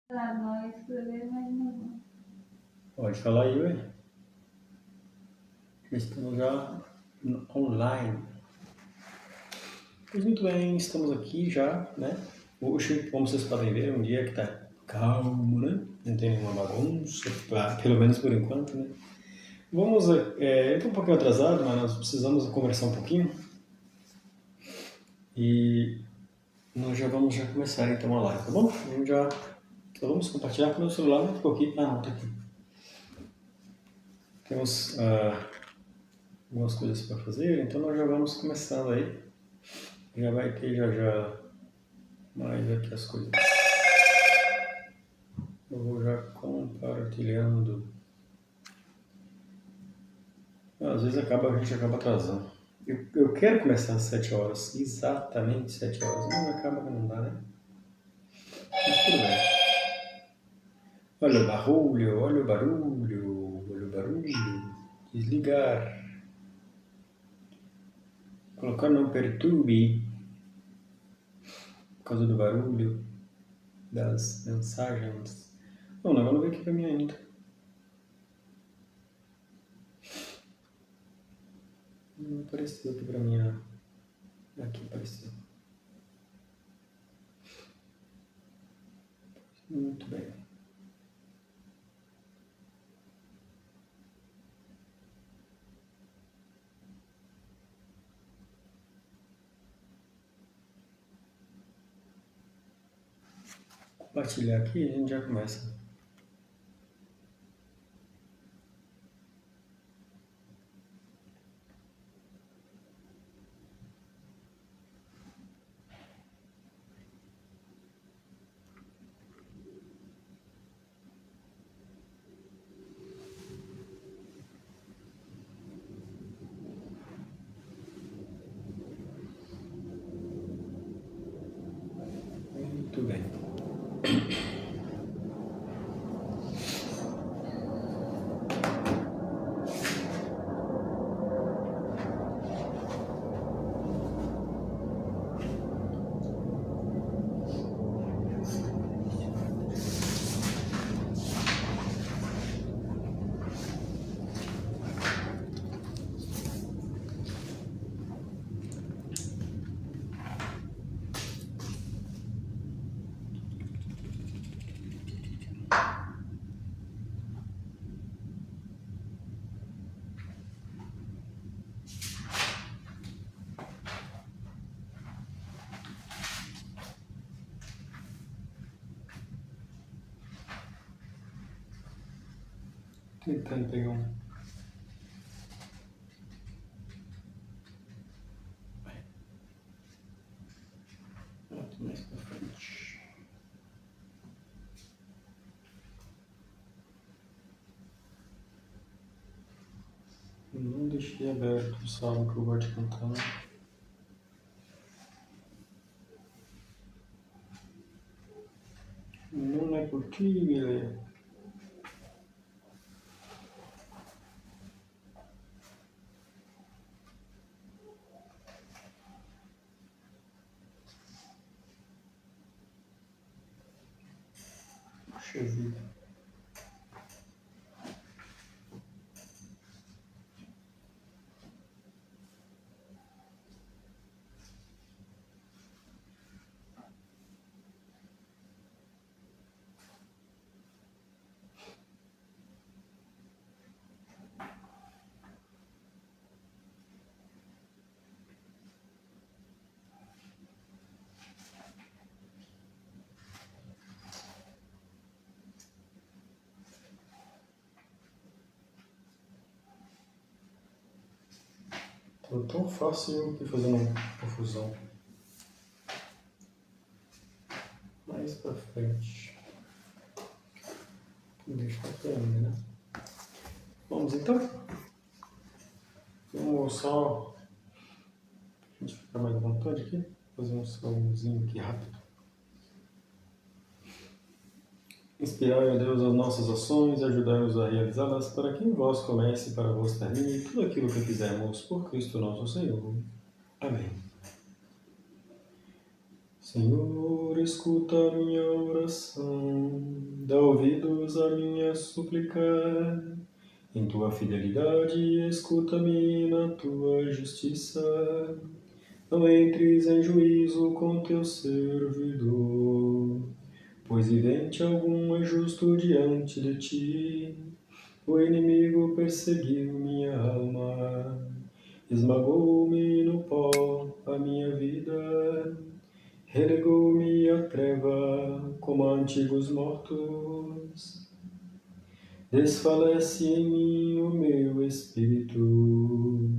Tá, não escrever, mas não. Pode falar aí, ué. Estamos já online. Pois muito bem, estamos aqui já, né? Hoje, como vocês podem ver, é um dia que tá calmo, né? Não tem nenhuma bagunça, pelo menos por enquanto, né? Vamos, eu tô um pouquinho atrasado, mas nós precisamos conversar um pouquinho. E nós já vamos começar então a live, tá bom? Então vamos compartilhar com o meu celular, não ficou aqui. Ah, não, tá aqui. Temos algumas coisas para fazer, então nós já vamos começando aí. Já vai ter já mais aqui as coisas. Eu vou já compartilhando. Às vezes a gente acaba atrasando. Eu quero começar às 7 horas, exatamente 7 horas, mas acaba que não dá, né? Mas tudo bem. Olha o barulho, olha o barulho, olha o barulho. Desligar. Colocar no perturbe por causa do barulho das mensagens. Não, o negócio não veio aqui pra mim ainda. Não apareceu aqui pra mim. Aqui apareceu. Muito bem. Compartilhar aqui e a gente já começa. Muito bem. Tentando pegar um. Mais pra frente. Não deixei aberto o salmo que eu gosto de cantar. Não é por ti, Guilherme. Puxa vida. Tô tão fácil que fazendo confusão. Mais pra frente. Deixa pra ainda, né? Vamos então? Vamos só. A gente ficar mais à vontade aqui. Fazer um salmozinho aqui rápido. Inspirai, ó Deus, as nossas ações, ajudai-nos a realizá-las, para que em vós comece e para vós termine tudo aquilo que fizemos, por Cristo nosso Senhor. Amém. Senhor, escuta a minha oração. dá ouvidos à minha súplica. Em tua fidelidade, escuta-me na tua justiça. Não entres em juízo com teu servidor, pois vivente algum é justo diante de ti. O inimigo perseguiu minha alma, esmagou-me no pó a minha vida, relegou-me à treva como a antigos mortos. Desfalece em mim o meu espírito,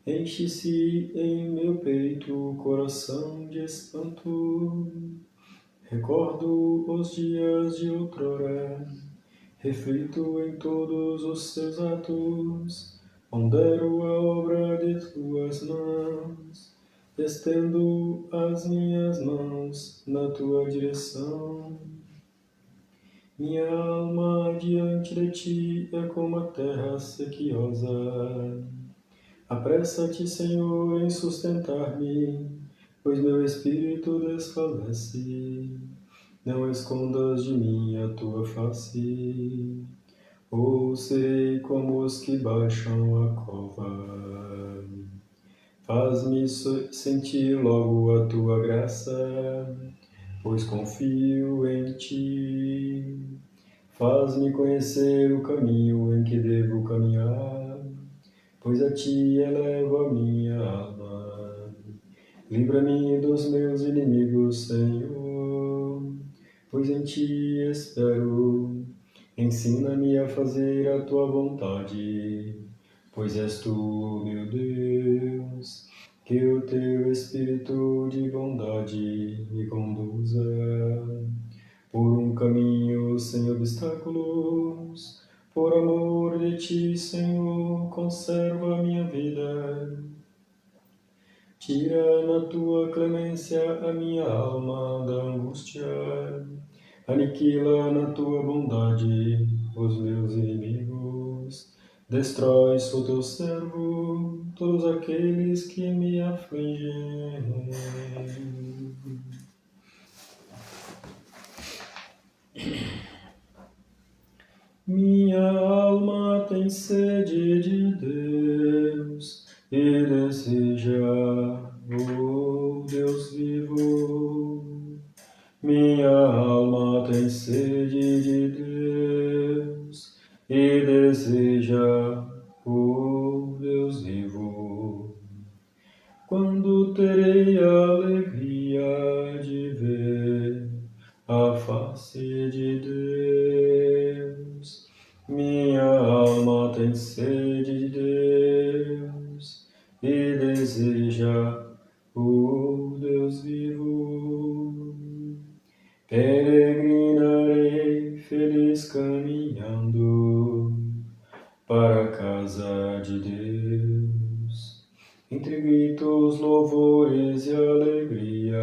enche-se em meu peito o coração de espanto. Recordo os dias de outrora, reflito em todos os seus atos, pondero a obra de tuas mãos, estendo as minhas mãos na tua direção. Minha alma diante de ti é como a terra sequiosa. Apressa-te, Senhor, em sustentar-me, pois meu espírito desfalece. Não escondas de mim a tua face, ou serei como os que baixam a cova. Faz-me sentir logo a tua graça, pois confio em ti. Faz-me conhecer o caminho em que devo caminhar, pois a ti elevo a minha alma. Livra-me dos meus inimigos, Senhor, pois em ti espero. Ensina-me a fazer a tua vontade, pois és tu, meu Deus. Que o teu espírito de bondade me conduza por um caminho sem obstáculos. Por amor de ti, Senhor, conserva a minha vida. Tira na tua clemência a minha alma da angústia. Aniquila na tua bondade os meus inimigos. Destrói, sou teu servo, todos aqueles que me afligem. Minha alma tem sede de Deus e deseja o Deus vivo. Minha alma tem sede de Deus e deseja o Deus vivo. Quando terei a alegria de ver a face de Deus, minha alma tem sede de Deus e deseja o Deus vivo. Peregrinarei feliz caminhando para a casa de Deus, entre gritos, louvores e alegria,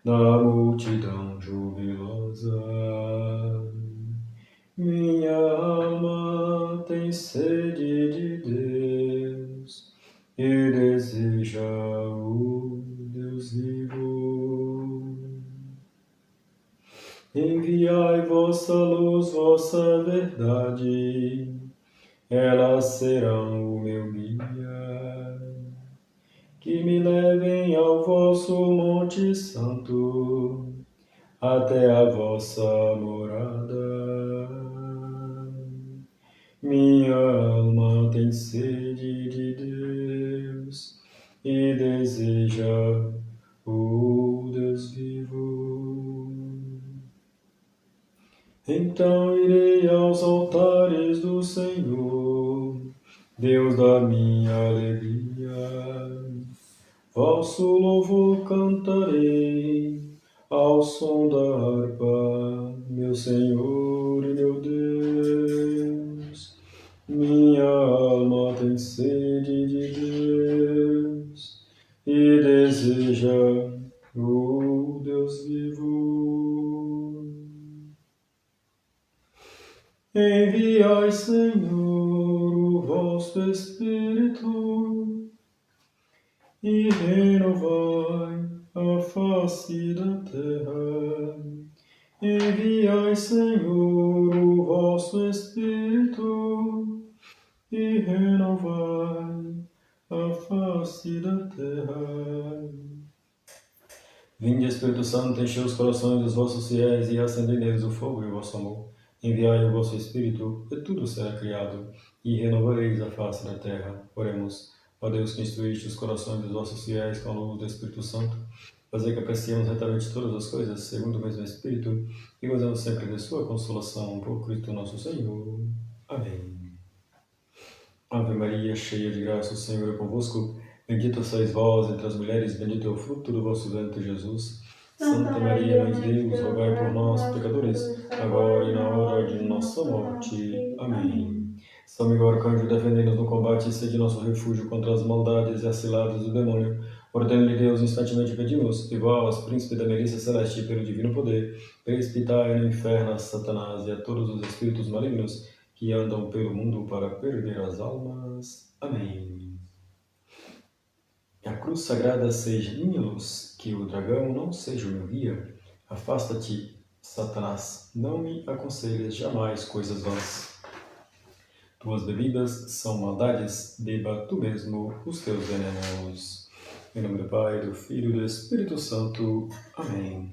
na multidão jubilosa. Minha alma tem sede de Deus e deseja o Deus vivo. Enviai vossa luz, vossa verdade, elas serão o meu guia. Que me levem ao vosso Monte Santo, até a vossa morada. Minha alma tem sede de Deus e deseja o Deus vivo. Então irei aos altares do Senhor, Deus da minha alegria. Vosso louvor cantarei ao som da harpa, meu Senhor e meu Deus. Minha alma tem sede de Deus e deseja o Deus vivo. Enviai, Senhor, o vosso Espírito e renovai a face da terra. Enviai, Senhor, o vosso Espírito, e renovai a face da terra. Vinde, Espírito Santo, enchei os corações dos vossos fiéis e acendei neles o fogo e o vosso amor. Enviai o vosso Espírito, e tudo será criado, e renovareis a face da terra. Oremos. Ó Deus, que instruíste os corações dos vossos fiéis com a luz do Espírito Santo, fazer que apreciemos retamente todas as coisas, segundo o mesmo Espírito, e gozemos sempre de sua consolação, por Cristo nosso Senhor. Amém. Ave Maria, cheia de graça, o Senhor é convosco. Bendita sois vós entre as mulheres, bendito é o fruto do vosso ventre, Jesus. Santa Maria, Mãe de Deus, rogai por nós, pecadores, agora e na hora de nossa morte. Amém. São Miguel Arcanjo, defendei-nos no combate e sede nosso refúgio contra as maldades e as ciladas do demônio. Ordem-lhe Deus, instantemente pedimos, e vós, príncipe da milícia celeste, pelo divino poder, precipitai no inferno a Satanás e a todos os espíritos malignos que andam pelo mundo para perder as almas. Amém. A cruz sagrada seja minha luz, que o dragão não seja o meu guia. Afasta-te, Satanás, não me aconselhes jamais coisas vãs. Tuas bebidas são maldades, beba tu mesmo os teus venenos. Em nome do Pai, do Filho e do Espírito Santo. Amém.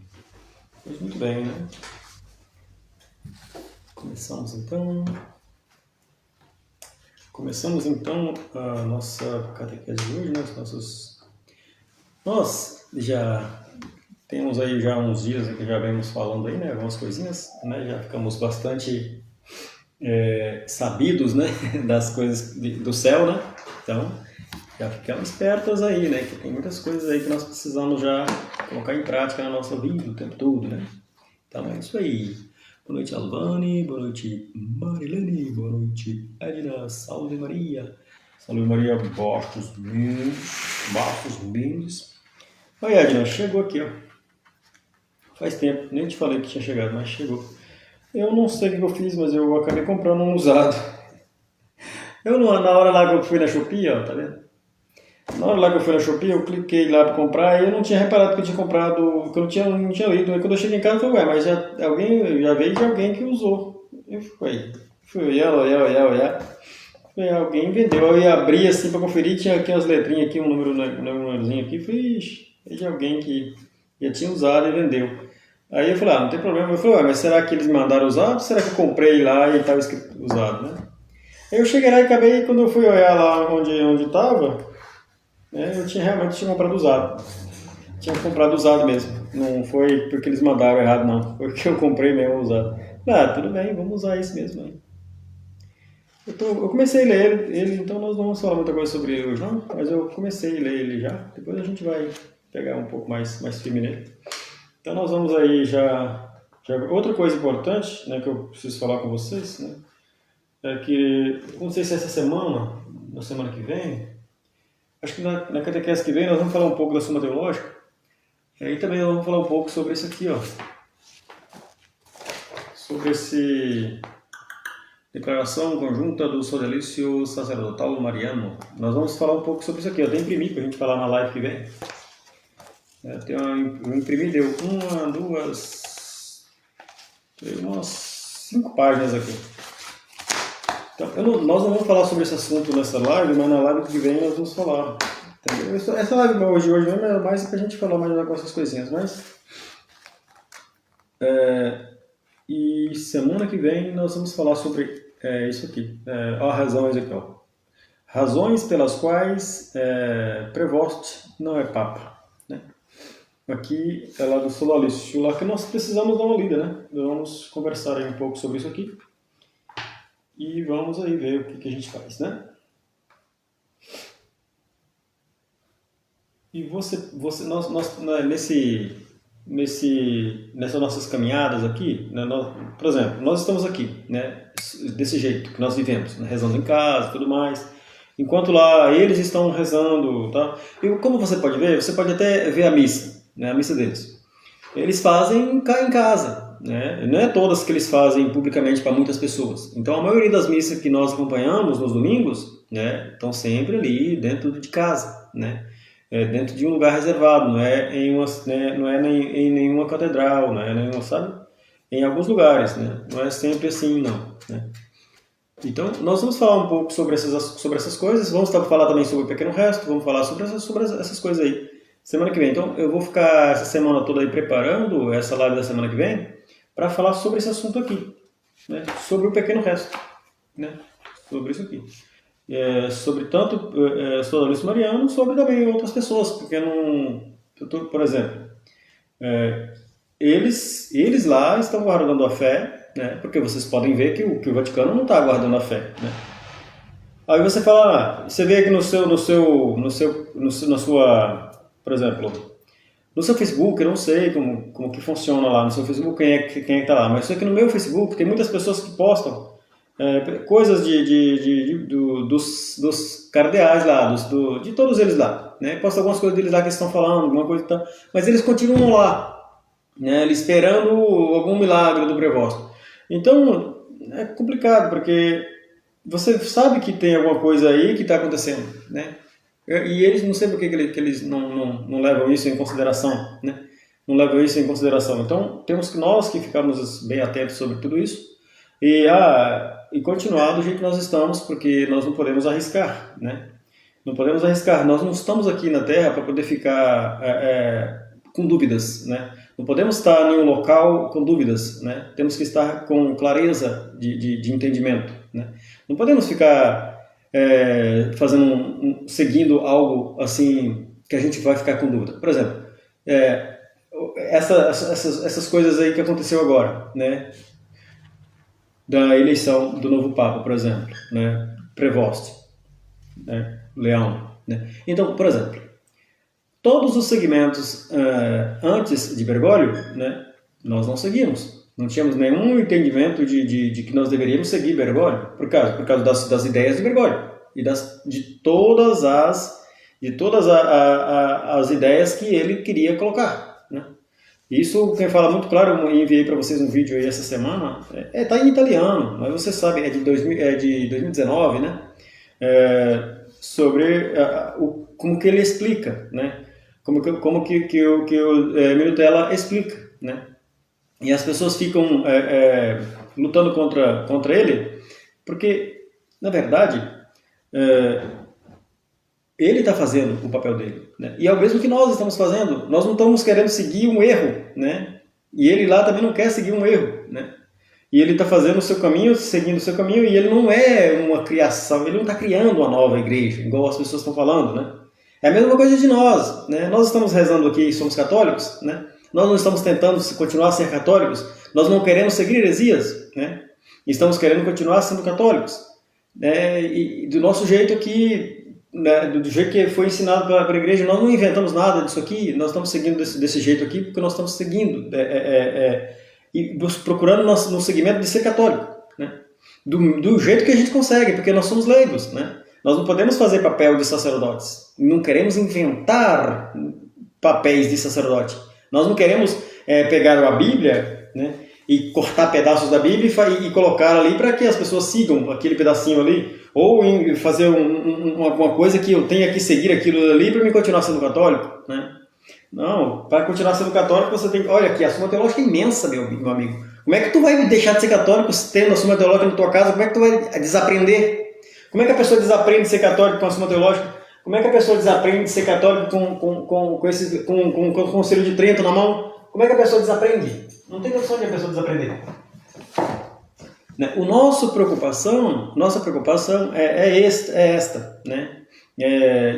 Pois muito bem, né? Começamos então a nossa catequese de hoje, né? Nós já temos aí já uns dias que já vemos falando aí, né? Algumas coisinhas, né? Já ficamos bastante sabidos, né? Das coisas do céu, né? Então, já ficamos espertos aí, né? Que tem muitas coisas aí que nós precisamos já colocar em prática na nossa vida o tempo todo, né? Então é isso aí. Boa noite, Alvane. Boa noite, Marilene. Boa noite, Edna. Salve Maria. Salve Maria Bastos Mendes. Oi, Edna. Chegou aqui, ó. Faz tempo. Nem te falei que tinha chegado, mas chegou. Eu não sei o que eu fiz, mas eu acabei comprando um usado. Na hora lá que eu fui na Shopee, ó, tá vendo? Na hora lá que eu fui na Shopee, eu cliquei lá para comprar e eu não tinha reparado que eu tinha comprado, que eu não tinha lido. Aí quando eu cheguei em casa, eu falei, mas já veio de alguém que usou. Eu fui olhar. Falei, alguém vendeu. Eu ia abrir assim para conferir, tinha aqui umas letrinhas aqui, um númerozinho aqui. Falei, ixi, é de alguém que já tinha usado e vendeu. Aí eu falei, não tem problema. Eu falei, mas será que eles me mandaram usado? Ou será que eu comprei lá e estava escrito usado, né? Aí eu cheguei lá e acabei, quando eu fui olhar lá onde estava, eu realmente tinha comprado usado. Tinha comprado usado mesmo. Não foi porque eles mandaram errado, não. Foi porque eu comprei mesmo usado. Tudo bem, vamos usar isso mesmo aí. Eu comecei a ler ele, então nós não vamos falar muita coisa sobre ele hoje, não. Mas eu comecei a ler ele já. Depois a gente vai pegar um pouco mais firme nele. Então nós vamos aí já outra coisa importante, né, que eu preciso falar com vocês, né, é que, não sei se essa semana, na semana que vem, acho que na catequese que vem nós vamos falar um pouco da Suma Teológica, e aí também nós vamos falar um pouco sobre isso aqui, ó, sobre esse Declaração Conjunta do Sodalício Sacerdotal Mariano. Nós vamos falar um pouco sobre isso aqui, eu até imprimi para a gente falar na live que vem. Eu imprimi, deu umas 5 páginas aqui. Então, nós não vamos falar sobre esse assunto nessa live, mas na live que vem nós vamos falar. Entendeu? Essa live hoje mesmo é mais para a gente falar mais algumas coisinhas, mas... E semana que vem nós vamos falar sobre isso aqui. Ó, razões aqui, ó. Razões pelas quais Prevost não é Papa, né? Aqui é lá do Sodalício, lá que nós precisamos dar uma lida, né? Vamos conversar aí um pouco sobre isso aqui. E vamos aí ver o que a gente faz, né? E nessas nossas caminhadas aqui, né, por exemplo, nós estamos aqui, né? Desse jeito que nós vivemos, né, rezando em casa e tudo mais. Enquanto lá eles estão rezando, tá? E como você pode ver, você pode até ver a missa, né? A missa deles. Eles fazem cá em casa, né? Não é todas que eles fazem publicamente para muitas pessoas. Então a maioria das missas que nós acompanhamos nos domingos, né, estão sempre ali dentro de casa, né? Dentro de um lugar reservado, não é em nenhuma catedral, não é nenhuma, sabe? em alguns lugares, né? Não é sempre assim, não, né? Então, nós vamos falar um pouco sobre essas coisas, vamos falar também sobre o pequeno resto, vamos falar sobre essas coisas aí semana que vem. Então, eu vou ficar essa semana toda aí preparando essa live da semana que vem para falar sobre esse assunto aqui, né? Sobre o pequeno resto, né? Sobre isso aqui. Sobre tanto Sou Luiz Mariano, sobre também outras pessoas, porque não... Por exemplo, eles lá estão guardando a fé, né? Porque vocês podem ver que o Vaticano não está guardando a fé, né? Aí você fala, você vê aqui na sua, por exemplo, no seu Facebook, eu não sei como que funciona lá no seu Facebook, quem é que está lá, mas isso aqui no meu Facebook tem muitas pessoas que postam coisas dos cardeais lá, de todos eles lá, né? Posta algumas coisas deles lá que eles estão falando, alguma coisa e tal, mas eles continuam lá, né? Esperando algum milagre do Prevosto. Então, é complicado, porque você sabe que tem alguma coisa aí que está acontecendo, né? E eles, não sei por que eles não levam isso em consideração, né? Não levam isso em consideração. Então, temos que nós que ficamos bem atentos sobre tudo isso e continuar do jeito que nós estamos, porque nós não podemos arriscar, né? Não podemos arriscar. Nós não estamos aqui na Terra para poder ficar com dúvidas, né? Não podemos estar em um local com dúvidas, né? Temos que estar com clareza de entendimento, né? Não podemos ficar seguindo algo assim que a gente vai ficar com dúvida. Por exemplo, essas coisas aí que aconteceu agora, né? Da eleição do novo Papa, por exemplo, né? Prevost, né? Leão, né? Então, por exemplo, todos os segmentos antes de Bergoglio, né? Nós não seguimos. Não tínhamos nenhum entendimento de que nós deveríamos seguir Bergoglio, por causa das ideias de Bergoglio e de todas as ideias que ele queria colocar, né? Isso, quem fala muito claro, eu enviei para vocês um vídeo aí essa semana, tá em italiano, mas você sabe, é de 2019, né? Sobre como que ele explica, né? Como que o Minutella explica, né? E as pessoas ficam lutando contra ele, porque, na verdade, ele está fazendo o papel dele, né? E é o mesmo que nós estamos fazendo. Nós não estamos querendo seguir um erro, né? E ele lá também não quer seguir um erro, né? E ele está fazendo o seu caminho, seguindo o seu caminho, e ele não é uma criação, ele não está criando uma nova igreja, igual as pessoas estão falando, né? É a mesma coisa de nós, né? Nós estamos rezando aqui, somos católicos, né? Nós não estamos tentando continuar a ser católicos, nós não queremos seguir heresias, né? Estamos querendo continuar sendo católicos, né? E do nosso jeito aqui, né? Do jeito que foi ensinado para a igreja, nós não inventamos nada disso aqui, nós estamos seguindo desse jeito aqui porque nós estamos seguindo e procurando no segmento de ser católico, né? Do jeito que a gente consegue, porque nós somos leigos, né? Nós não podemos fazer papel de sacerdotes, não queremos inventar papéis de sacerdote. Nós não queremos pegar a Bíblia, né, e cortar pedaços da Bíblia e colocar ali para que as pessoas sigam aquele pedacinho ali, ou fazer alguma coisa que eu tenha que seguir aquilo ali para me continuar sendo católico, né? Não, para continuar sendo católico você tem que... Olha aqui, a Suma Teológica é imensa, meu amigo. Como é que tu vai deixar de ser católico tendo a Suma Teológica na tua casa? Como é que tu vai desaprender? Como é que a pessoa desaprende de ser católico com a Suma Teológica? Como é que a pessoa desaprende de ser católico com o Conselho de Trento na mão? Como é que a pessoa desaprende? Não tem noção de a pessoa desaprender. Né? Nossa preocupação é esta, né?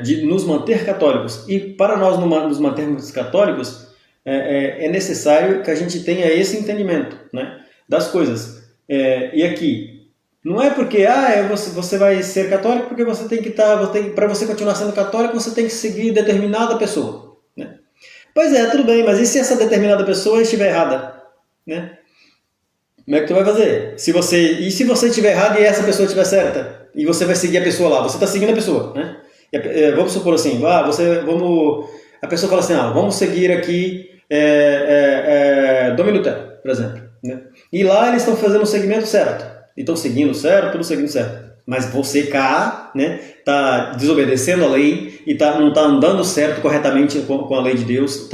De nos manter católicos. E para nós nos mantermos católicos, é necessário que a gente tenha esse entendimento, né, das coisas. E aqui, não é porque você vai ser católico porque você tem que para você continuar sendo católico, você tem que seguir determinada pessoa, né? Pois é, tudo bem, mas e se essa determinada pessoa estiver errada, né? Como é que tu vai fazer? Se você estiver errado e essa pessoa estiver certa, e você vai seguir a pessoa lá, você está seguindo a pessoa, né? Vamos supor assim, a pessoa fala assim, vamos seguir aqui Dom Minutella, por exemplo, né? E lá eles estão fazendo o segmento certo, e estão seguindo certo, tudo seguindo certo. Mas você cá, né, tá desobedecendo a lei e não está andando certo corretamente com a lei de Deus,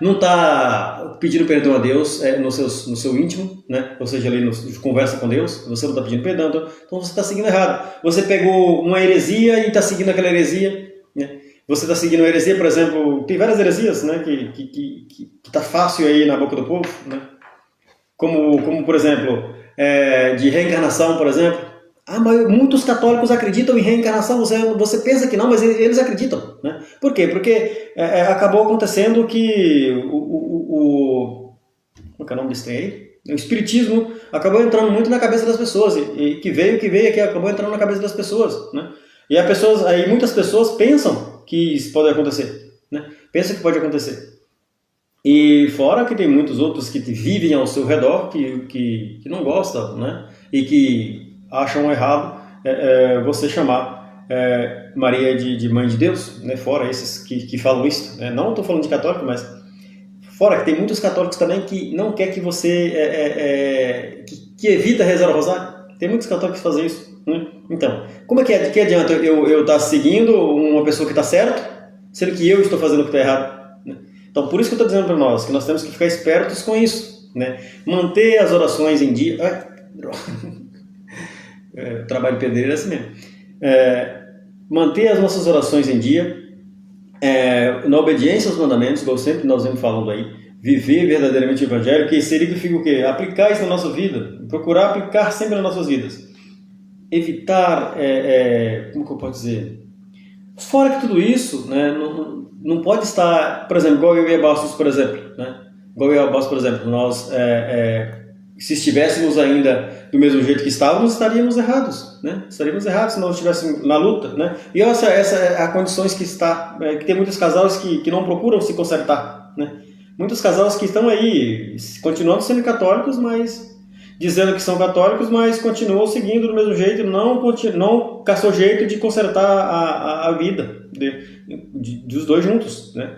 não está pedindo perdão a Deus no seu íntimo, né? Ou seja, ali conversa com Deus, você não está pedindo perdão, então você está seguindo errado. Você pegou uma heresia e está seguindo aquela heresia, né? Você está seguindo uma heresia, por exemplo, tem várias heresias, né, que está fácil aí na boca do povo, né? Como por exemplo, de reencarnação, por exemplo. Mas muitos católicos acreditam em reencarnação, você pensa que não, mas eles acreditam, né? Por quê? Porque acabou acontecendo que como é que é o nome desse trem aí? O espiritismo acabou entrando muito na cabeça das pessoas, e que veio aqui, acabou entrando na cabeça das pessoas, né? E aí muitas pessoas pensam que isso pode acontecer, né? Pensam que pode acontecer. E fora que tem muitos outros que vivem ao seu redor, que não gostam, né? E que acham errado você chamar Maria de Mãe de Deus, né? Fora esses que falam isso, né? Não estou falando de católico, mas fora que tem muitos católicos também que não quer que você que evita rezar o rosário. Tem muitos católicos que fazem isso, né? Então, como é que adianta eu estar seguindo uma pessoa que está certo, sendo que eu estou fazendo o que está errado, né? Então, por isso que eu estou dizendo para nós que nós temos que ficar espertos com isso, né? Manter as orações em dia. Trabalho de pedreiro é assim mesmo. Manter as nossas orações em dia, na obediência aos mandamentos, como sempre nós vemos falando aí, viver verdadeiramente o Evangelho, que significa o quê? Aplicar isso na nossa vida, procurar aplicar sempre nas nossas vidas. Evitar, como que eu posso dizer? Fora que tudo isso, né, não pode estar, por exemplo, igual eu e a Bastos, por exemplo, né? Igual eu e a Bastos, por exemplo, nós, se estivéssemos ainda do mesmo jeito que estávamos, estaríamos errados, né? Estaríamos errados se não estivéssemos na luta, né? E essa é a condições que tem muitos casais que não procuram se consertar, né? Muitos casais que estão aí continuando sendo católicos, mas dizendo que são católicos, mas continuam seguindo do mesmo jeito, não caçou jeito de consertar a vida dos dois juntos, né?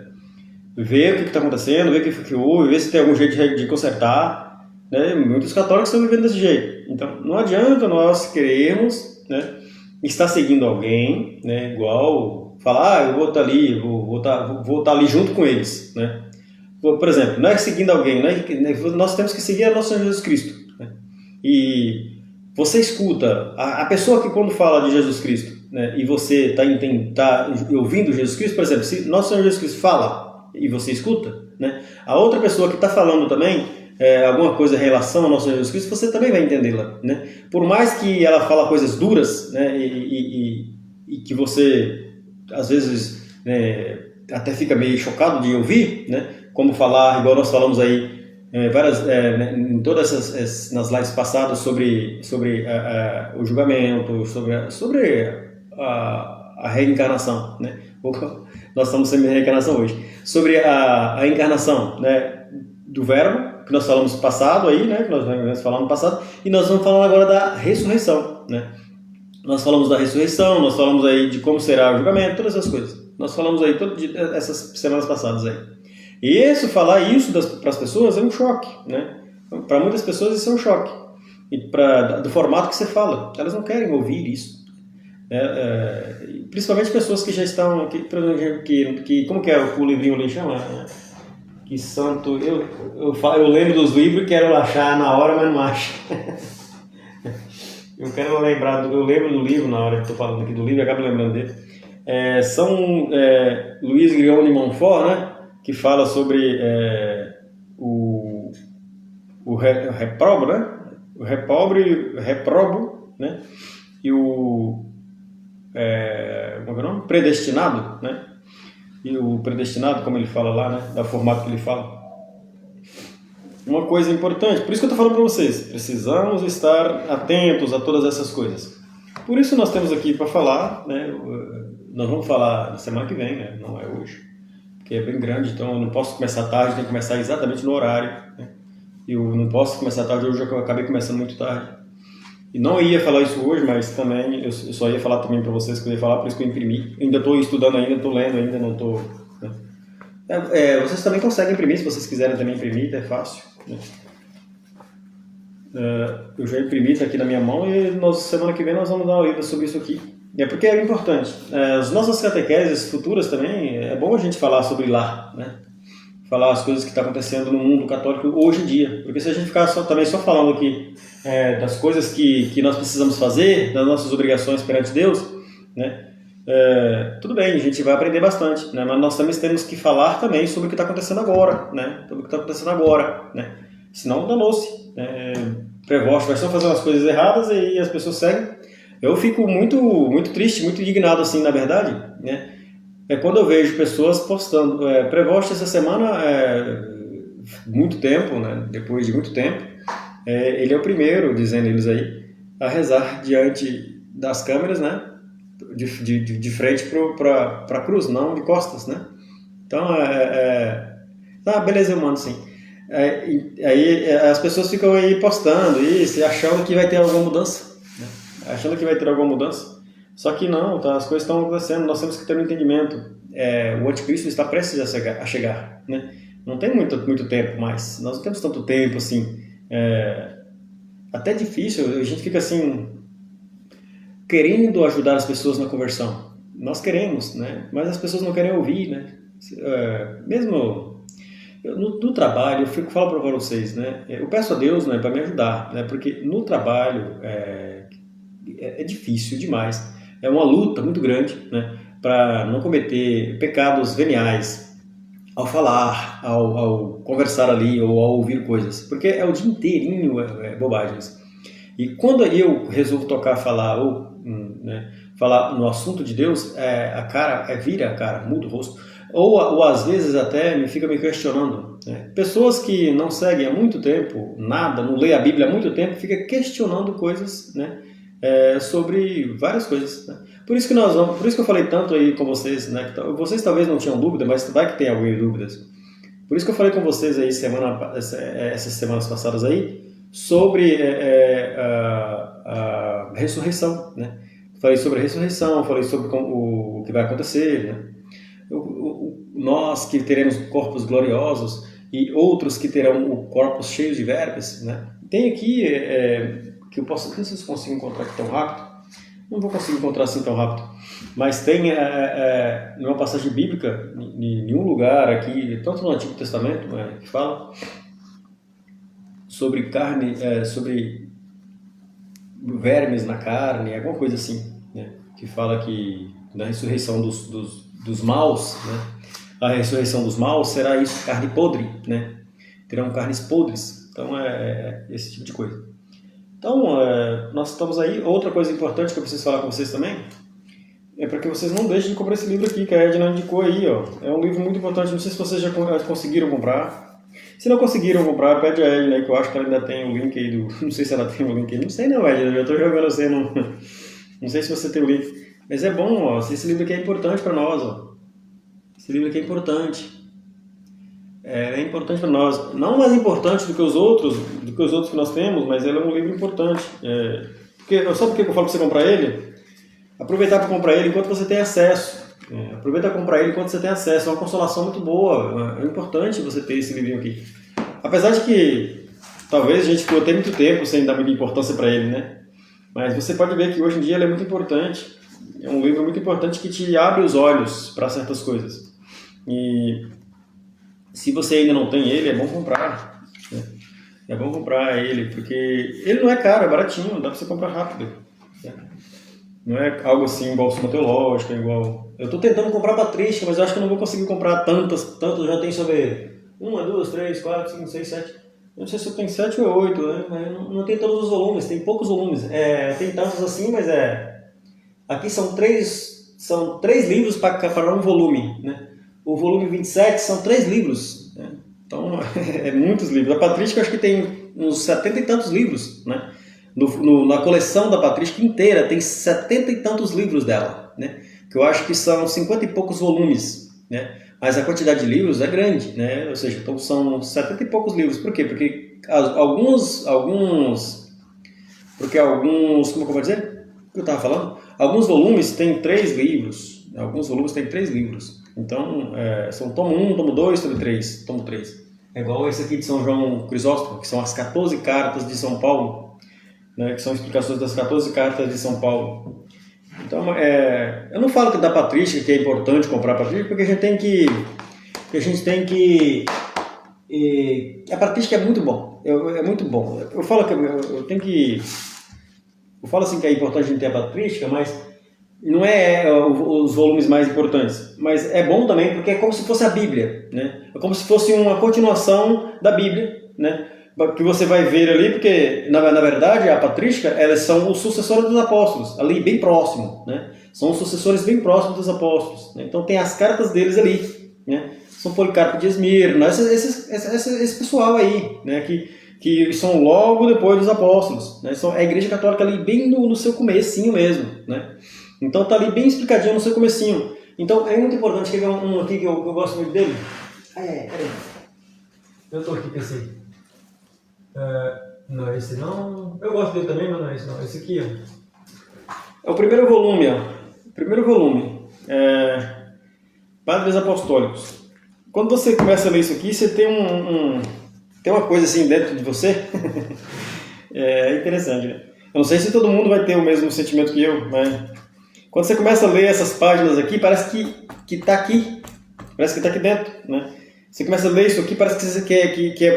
Ver o que está acontecendo, ver o que houve, ver se tem algum jeito de consertar, né? Muitos católicos estão vivendo desse jeito. Então, não adianta nós querermos, né, estar seguindo alguém, né, igual falar, eu vou estar ali, vou estar ali junto com eles, né? Por exemplo, não é seguindo alguém, nós temos que seguir a nosso Senhor Jesus Cristo, né? E você escuta a pessoa que quando fala de Jesus Cristo, né, e você está ouvindo Jesus Cristo, por exemplo, se nosso Senhor Jesus Cristo fala e você escuta, né, a outra pessoa que está falando também alguma coisa em relação ao nosso Senhor Jesus Cristo, você também vai entendê-la, né? Por mais que ela fala coisas duras, né, e que você às vezes, né, até fica meio chocado de ouvir, né? Como falar, igual nós falamos aí em todas nas lives passadas sobre o julgamento, sobre a reencarnação, né? Nós estamos sempre em reencarnação hoje. Sobre a encarnação, né, do verbo, que nós falamos passado aí, né? Que nós falamos no passado, e nós vamos falar agora da ressurreição, né? Nós falamos da ressurreição, nós falamos aí de como será o julgamento, todas essas coisas. Nós falamos aí essas semanas passadas aí. E falar isso para as pessoas é um choque, né? Para muitas pessoas isso é um choque. E do formato que você fala, elas não querem ouvir isso. Principalmente pessoas que já estão, como que é o livrinho ali chama? Que santo, eu lembro dos livros e quero achar na hora, mas não acho. Eu lembro do livro na hora que estou falando aqui do livro e acabo lembrando dele. São Luiz Guion de Montfort, né? Que fala sobre o reprobo, né? O reprobo, né? E o como é o nome? Predestinado, né? E o predestinado, como ele fala lá, né? Da formato que ele fala. Uma coisa importante, por isso que eu estou falando para vocês, precisamos estar atentos a todas essas coisas. Por isso nós temos aqui para falar, né? Nós vamos falar na semana que vem, né? Não é hoje, porque é bem grande, então eu não posso começar tarde, tem que começar exatamente no horário, né? Eu não posso começar tarde, hoje eu acabei começando muito tarde. E não ia falar isso hoje, mas também eu só ia falar também para vocês que eu ia falar, por isso que eu imprimi. Eu ainda estou estudando ainda, estou lendo ainda, não estou... Né? Vocês também conseguem imprimir, se vocês quiserem também imprimir, é fácil. Né? Eu já imprimi, está aqui na minha mão, e semana que vem nós vamos dar uma lida sobre isso aqui. É porque é importante. As nossas catequeses futuras também, é bom a gente falar sobre lá, né? Falar as coisas que estão acontecendo no mundo católico hoje em dia. Porque se a gente ficar também só falando aqui das coisas que nós precisamos fazer, das nossas obrigações perante Deus, né? Tudo bem, a gente vai aprender bastante, né? Mas nós também temos que falar também sobre o que está acontecendo agora, né? Sobre o que está acontecendo agora, né? Senão danou-se. Prevost vai só fazer umas coisas erradas e as pessoas seguem. Eu fico muito, muito triste, muito indignado, assim, na verdade, né? Quando eu vejo pessoas postando. Prevost essa semana, muito tempo, né? Depois de muito tempo, ele é o primeiro, dizendo eles aí, a rezar diante das câmeras, né? De frente para a cruz, não de costas, né? Então, beleza, eu mando sim. Aí as pessoas ficam aí postando isso, achando que vai ter alguma mudança, né? Achando que vai ter alguma mudança. Só que não, tá? As coisas estão acontecendo, nós temos que ter um entendimento. O anticristo está prestes a chegar, né? Não tem muito tempo mais, nós não temos tanto tempo assim. Até difícil, a gente fica assim, querendo ajudar as pessoas na conversão. Nós queremos, né? Mas as pessoas não querem ouvir, né? Mesmo no trabalho, eu falo para vocês, né? Eu peço a Deus, né, para me ajudar, né? Porque no trabalho é difícil demais. É uma luta muito grande, né? Para não cometer pecados veniais ao falar, ao conversar ali ou ao ouvir coisas. Porque é o dia inteirinho bobagens. E quando eu resolvo falar falar no assunto de Deus, a cara vira a cara, muda o rosto. Ou às vezes até me questionando, né? Pessoas que não seguem há muito tempo nada, não lê a Bíblia há muito tempo, fica questionando coisas, né? Sobre várias coisas, né? Por isso que eu falei tanto aí com vocês, né? Vocês talvez não tinham dúvida, mas vai que tem alguém dúvidas. Por isso que eu falei com vocês aí essas semanas passadas aí sobre a ressurreição, né? Falei sobre a ressurreição, falei sobre o que vai acontecer, né? Nós que teremos corpos gloriosos e outros que terão corpos cheios de vermes, né? Tem aqui que eu posso, não sei se eu consigo encontrar aqui tão rápido, não vou conseguir encontrar assim tão rápido, mas tem numa passagem bíblica, em um lugar aqui, tanto no Antigo Testamento, que fala sobre carne, sobre vermes na carne, alguma coisa assim, né? Que fala que na ressurreição dos maus, né? A ressurreição dos maus será isso, carne podre, né? Terão carnes podres. Então esse tipo de coisa. Então nós estamos aí. Outra coisa importante que eu preciso falar com vocês também é para que vocês não deixem de comprar esse livro aqui que a Edna indicou aí, ó. É um livro muito importante. Não sei se vocês já conseguiram comprar. Se não conseguiram comprar, pede a Edna aí, que eu acho que ela ainda tem o link aí do. Não sei se ela tem o link aí. Não sei não, Edna. Eu estou jogando você. Não sei se você tem o link. Mas é bom, ó. Esse livro aqui é importante para nós, ó. Esse livro aqui é importante. É importante para nós. Não mais importante do que os outros que nós temos, mas ele é um livro importante. Sabe por que eu falo para você comprar ele? Aproveitar para comprar ele enquanto você tem acesso. Aproveita para comprar ele enquanto você tem acesso. É uma consolação muito boa. É importante você ter esse livrinho aqui. Apesar de que talvez a gente ficou até muito tempo sem dar muita importância para ele, né? Mas você pode ver que hoje em dia ele é muito importante. É um livro muito importante que te abre os olhos para certas coisas. E se você ainda não tem ele, é bom comprar, né? É bom comprar ele, porque ele não é caro, é baratinho, dá para você comprar rápido, né? Não é algo assim igual Suma Teológica, igual... Eu estou tentando comprar patrística, mas eu acho que eu não vou conseguir comprar tantas, já tem sobre 1, 2, 3, 4, 5, 6, 7... Eu não sei se eu tenho 7 ou 8, né? Mas não tem todos os volumes, tem poucos volumes. Tem tantos assim, mas aqui são três livros para um volume, né? O volume 27 são 3 livros, né? Então, muitos livros. A patrística eu acho que tem uns 70 e tantos livros, né? Na coleção da patrística inteira tem 70 e tantos livros dela, né? Que eu acho que são 50 e poucos volumes, né? Mas a quantidade de livros é grande, né? Ou seja, então são 70 e poucos livros. Por quê? Porque alguns, como eu vou dizer? O que eu estava falando? Alguns volumes têm 3 livros. Alguns volumes têm 3 livros. Então, são tomo 1, tomo 2, tomo 3. É igual esse aqui de São João Crisóstomo, que são as 14 cartas de São Paulo, né, que são explicações das 14 cartas de São Paulo. Então, eu não falo que da patrística, que é importante comprar a patrística, porque a gente tem que a patrística é muito bom, é muito bom. Eu falo assim que é importante a gente ter a patrística, mas não é os volumes mais importantes, mas é bom também porque é como se fosse a Bíblia, né? É como se fosse uma continuação da Bíblia, né? Que você vai ver ali, porque na verdade a patrística, elas são os sucessores dos apóstolos, ali bem próximo, né? São os sucessores bem próximos dos apóstolos, né? Então tem as cartas deles ali, né? São Policarpo de Esmirna, esse pessoal aí, né? Que são logo depois dos apóstolos, né? São a Igreja Católica ali bem no seu comecinho mesmo, né? Então está ali bem explicadinho no seu comecinho. Então é muito importante. Quer ver um aqui que eu gosto muito dele? Peraí. Eu estou aqui com esse. Não, esse não. Eu gosto dele também, mas não é esse não. Esse aqui, ó. É o primeiro volume, ó. Primeiro volume. Padres Apostólicos. Quando você começa a ler isso aqui, você tem tem uma coisa assim dentro de você. É interessante, né? Eu não sei se todo mundo vai ter o mesmo sentimento que eu, mas quando você começa a ler essas páginas aqui, parece que está aqui. Parece que está aqui dentro, né? Você começa a ler isso aqui, parece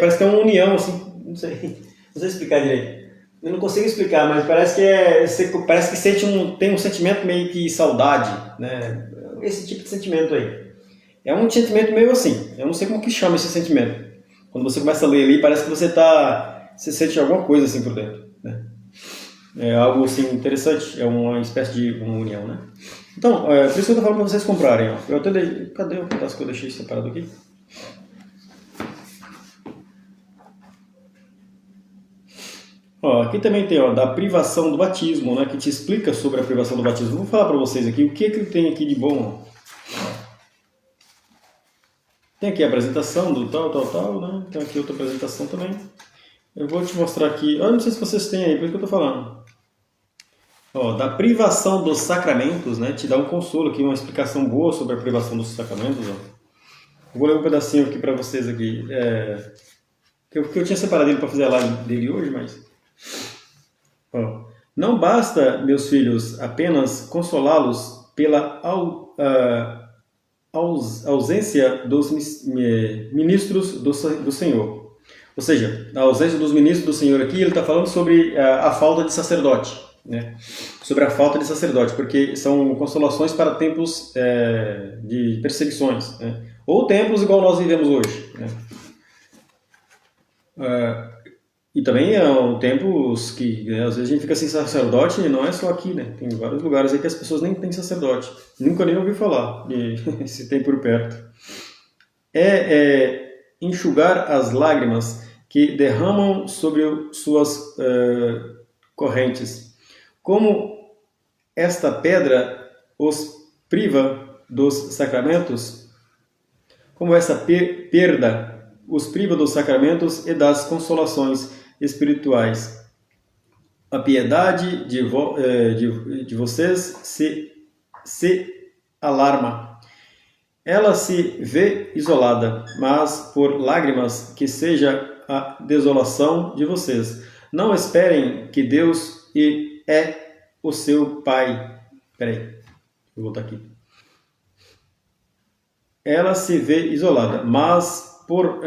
parece que é uma união, assim. Não sei explicar direito. Eu não consigo explicar, mas parece que tem um sentimento meio que saudade, né? Esse tipo de sentimento aí. É um sentimento meio assim. Eu não sei como que chama esse sentimento. Quando você começa a ler ali, parece que você sente alguma coisa assim por dentro, né? É algo assim interessante, é uma espécie de uma união, né? Então, por isso que eu estou falando para vocês comprarem. Ó. Eu até cadê o pedaço que eu deixei separado aqui? Ó, aqui também tem da privação do batismo, né? Que te explica sobre a privação do batismo. Vou falar para vocês aqui o que ele tem aqui de bom. Tem aqui a apresentação do tal, né? Tem aqui outra apresentação também. Eu vou te mostrar aqui. Eu não sei se vocês têm aí, por isso que eu estou falando. Ó, da privação dos sacramentos, né? Te dá um consolo aqui, uma explicação boa sobre a privação dos sacramentos. Ó. Eu vou ler um pedacinho aqui para vocês aqui. Que eu tinha separado ele para fazer a live dele hoje, mas... Ó, não basta, meus filhos, apenas consolá-los pela ausência dos ministros do Senhor. Ou seja, a ausência dos ministros do Senhor aqui, ele está falando sobre a falta de sacerdote, né? Sobre a falta de sacerdote, porque são consolações para tempos de perseguições, né? Ou tempos igual nós vivemos hoje, né? E também tempos que às vezes a gente fica sem sacerdote, e não é só aqui, né? Tem vários lugares aí que as pessoas nem têm sacerdote. Nunca nem ouvi falar, se tem por perto. Enxugar as lágrimas que derramam sobre suas correntes. Como esta pedra os priva dos sacramentos, como essa perda os priva dos sacramentos e das consolações espirituais. A piedade de vocês se alarma. Ela se vê isolada, mas por lágrimas que seja a desolação de vocês. Não esperem que Deus é o seu Pai. Peraí, vou voltar aqui. Ela se vê isolada, mas por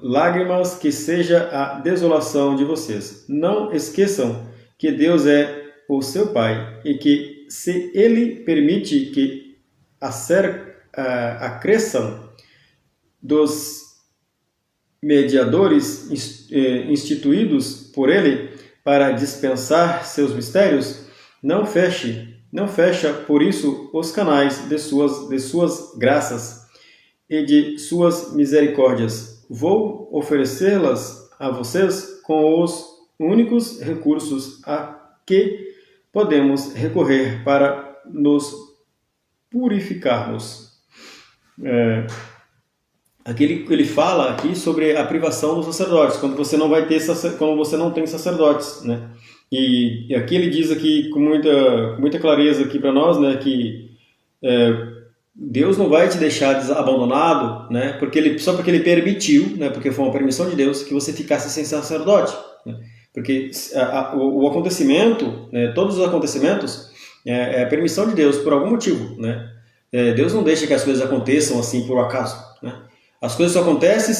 lágrimas que seja a desolação de vocês. Não esqueçam que Deus é o seu Pai e que se Ele permite que acresçam dos mediadores instituídos por Ele para dispensar seus mistérios, não fecha por isso os canais de suas graças e de suas misericórdias. Vou oferecê-las a vocês com os únicos recursos a que podemos recorrer para nos purificarmos. Aqui ele fala aqui sobre a privação dos sacerdotes, quando você não tem sacerdotes, né? E aqui ele diz aqui com muita clareza aqui para nós, né, que Deus não vai te deixar abandonado, né? Só porque Ele permitiu, né? Porque foi uma permissão de Deus que você ficasse sem sacerdote, né? Porque o acontecimento, né? Todos os acontecimentos é a permissão de Deus por algum motivo, né? Deus não deixa que as coisas aconteçam assim por acaso, né? As coisas só acontecem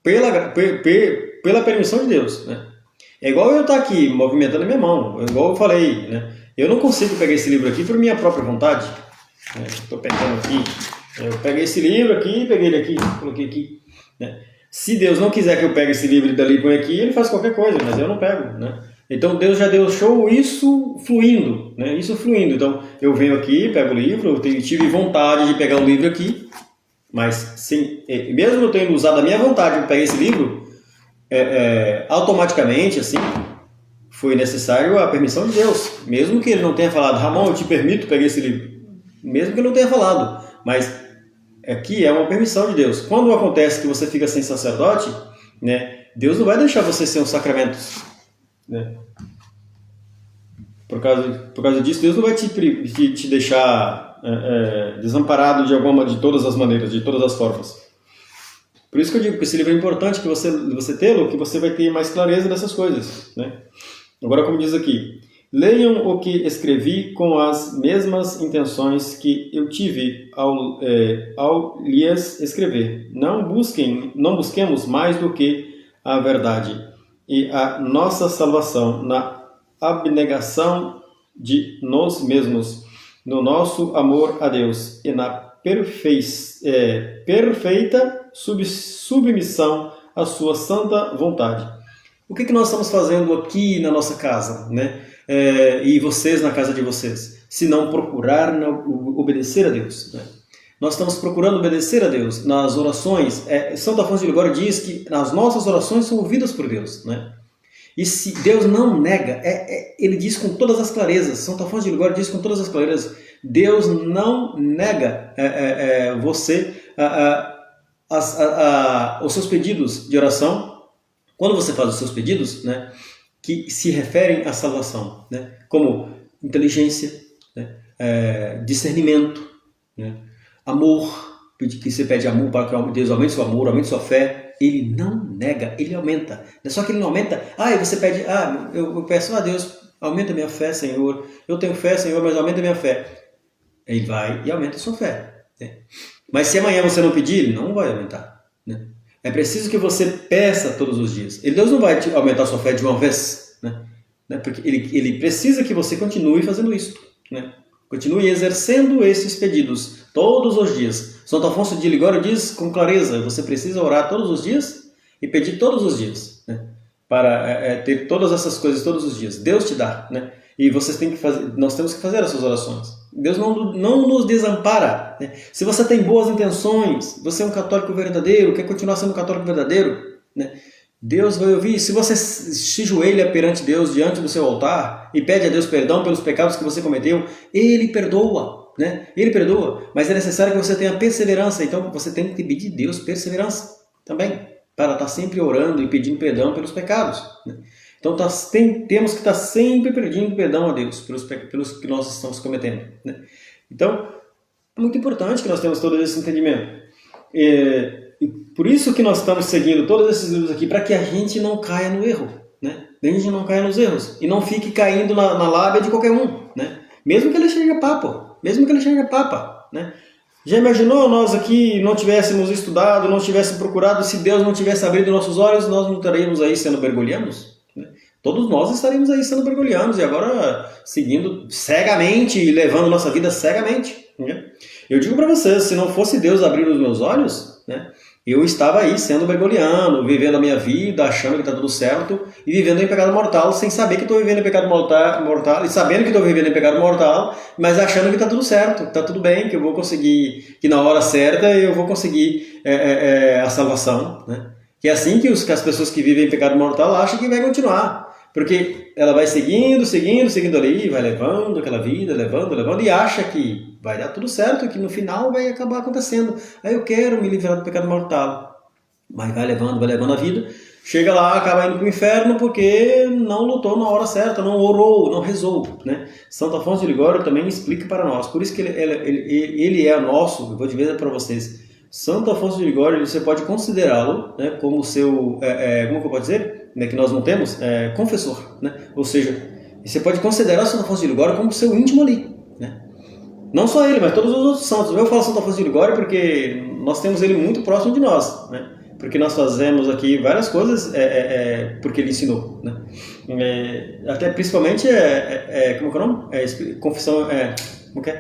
pela permissão de Deus, né? É igual eu estar aqui movimentando a minha mão, igual eu falei, né? Eu não consigo pegar esse livro aqui por minha própria vontade. Estou pegando aqui, eu peguei esse livro aqui, peguei ele aqui, coloquei aqui, né? Se Deus não quiser que eu pegue esse livro dali e põe aqui, Ele faz qualquer coisa, mas eu não pego, né? Então Deus já deixou isso fluindo, né? Isso fluindo. Então eu venho aqui, pego o livro, eu tive vontade de pegar o livro aqui, mas mesmo eu tendo usado a minha vontade para pegar esse livro, automaticamente, assim, foi necessário a permissão de Deus. Mesmo que Ele não tenha falado, Ramon, eu te permito pegar esse livro. Mesmo que Ele não tenha falado, mas aqui é uma permissão de Deus. Quando acontece que você fica sem sacerdote, né, Deus não vai deixar você sem os sacramentos, né? Por causa disso, Deus não vai te deixar desamparado de todas as maneiras, de todas as formas. Por isso que eu digo que esse livro é importante, que você tê-lo, que você vai ter mais clareza dessas coisas, né? Agora, como diz aqui, leiam o que escrevi com as mesmas intenções que eu tive ao lhes escrever. Não busquemos mais do que a verdade e a nossa salvação na abnegação de nós mesmos, no nosso amor a Deus e na perfeita submissão à sua santa vontade. O que nós estamos fazendo aqui na nossa casa, né? E vocês na casa de vocês, se não procurar obedecer a Deus, né? Nós estamos procurando obedecer a Deus nas orações. Santo Afonso de Ligório diz que as nossas orações são ouvidas por Deus, né? E se Deus não nega, ele diz com todas as clarezas, Santo Afonso de Ligório diz com todas as clarezas, Deus não nega você os seus pedidos de oração, quando você faz os seus pedidos, né, que se referem à salvação, né, como inteligência, né, discernimento, né, amor, que você pede amor para que Deus aumente seu amor, aumente sua fé. Ele não nega, ele aumenta. Não é só que ele não aumenta. Você pede, eu peço a Deus, aumenta a minha fé, Senhor. Eu tenho fé, Senhor, mas aumenta a minha fé. Ele vai e aumenta a sua fé, né? Mas se amanhã você não pedir, ele não vai aumentar, né? É preciso que você peça todos os dias. Deus não vai aumentar a sua fé de uma vez, né? Porque ele precisa que você continue fazendo isso, né? Continue exercendo esses pedidos todos os dias. Santo Afonso de Ligório diz com clareza, você precisa orar todos os dias e pedir todos os dias, né? Para ter todas essas coisas todos os dias. Deus te dá, né? E nós temos que fazer essas orações. Deus não nos desampara, né? Se você tem boas intenções, você é um católico verdadeiro, quer continuar sendo um católico verdadeiro, né? Deus vai ouvir. Se você se joelha perante Deus, diante do seu altar, e pede a Deus perdão pelos pecados que você cometeu, Ele perdoa, né? Ele perdoa, mas é necessário que você tenha perseverança. Então você tem que pedir a Deus perseverança também, para estar sempre orando e pedindo perdão pelos pecados, né? Então temos que estar sempre pedindo perdão a Deus pelos que nós estamos cometendo, né? Então é muito importante que nós tenhamos todo esse entendimento. E por isso que nós estamos seguindo todos esses livros aqui, para que a gente não caia no erro, né? A gente não caia nos erros e não fique caindo na lábia de qualquer um, né? Mesmo que ele seja papa, né? Já imaginou nós aqui não tivéssemos estudado, não tivéssemos procurado, se Deus não tivesse abrido nossos olhos, nós não estaríamos aí sendo bergolianos, né? Todos nós estaríamos aí sendo bergolianos e agora seguindo cegamente e levando nossa vida cegamente, né? Eu digo para vocês, se não fosse Deus abrir os meus olhos, né, eu estava aí sendo bergoliano, vivendo a minha vida, achando que está tudo certo e vivendo em pecado mortal, sem saber que estou vivendo em pecado mortal e sabendo que estou vivendo em pecado mortal, mas achando que está tudo certo, que está tudo bem, que eu vou conseguir, que na hora certa eu vou conseguir a salvação, né? Que é assim que as pessoas que vivem em pecado mortal acham que vai continuar. Porque ela vai seguindo ali, vai levando aquela vida, levando, e acha que vai dar tudo certo, que no final vai acabar acontecendo. Aí eu quero me livrar do pecado mortal. Mas vai levando a vida. chega lá, acaba indo para o inferno porque não lutou na hora certa, não orou, não rezou, né? Santo Afonso de Ligório também explica para nós, por isso que ele é nosso, eu vou dizer para vocês, Santo Afonso de Ligório, você pode considerá-lo, né, como seu, como que eu posso dizer, né, que nós não temos, confessor, né? Ou seja, você pode considerar Santo Afonso de Ligório como seu íntimo ali, né? Não só ele, mas todos os outros santos. Eu falo Santo Afonso de Ligório porque nós temos ele muito próximo de nós, né? Porque nós fazemos aqui várias coisas porque ele ensinou, né? Até principalmente como que é o nome? Confissão, como que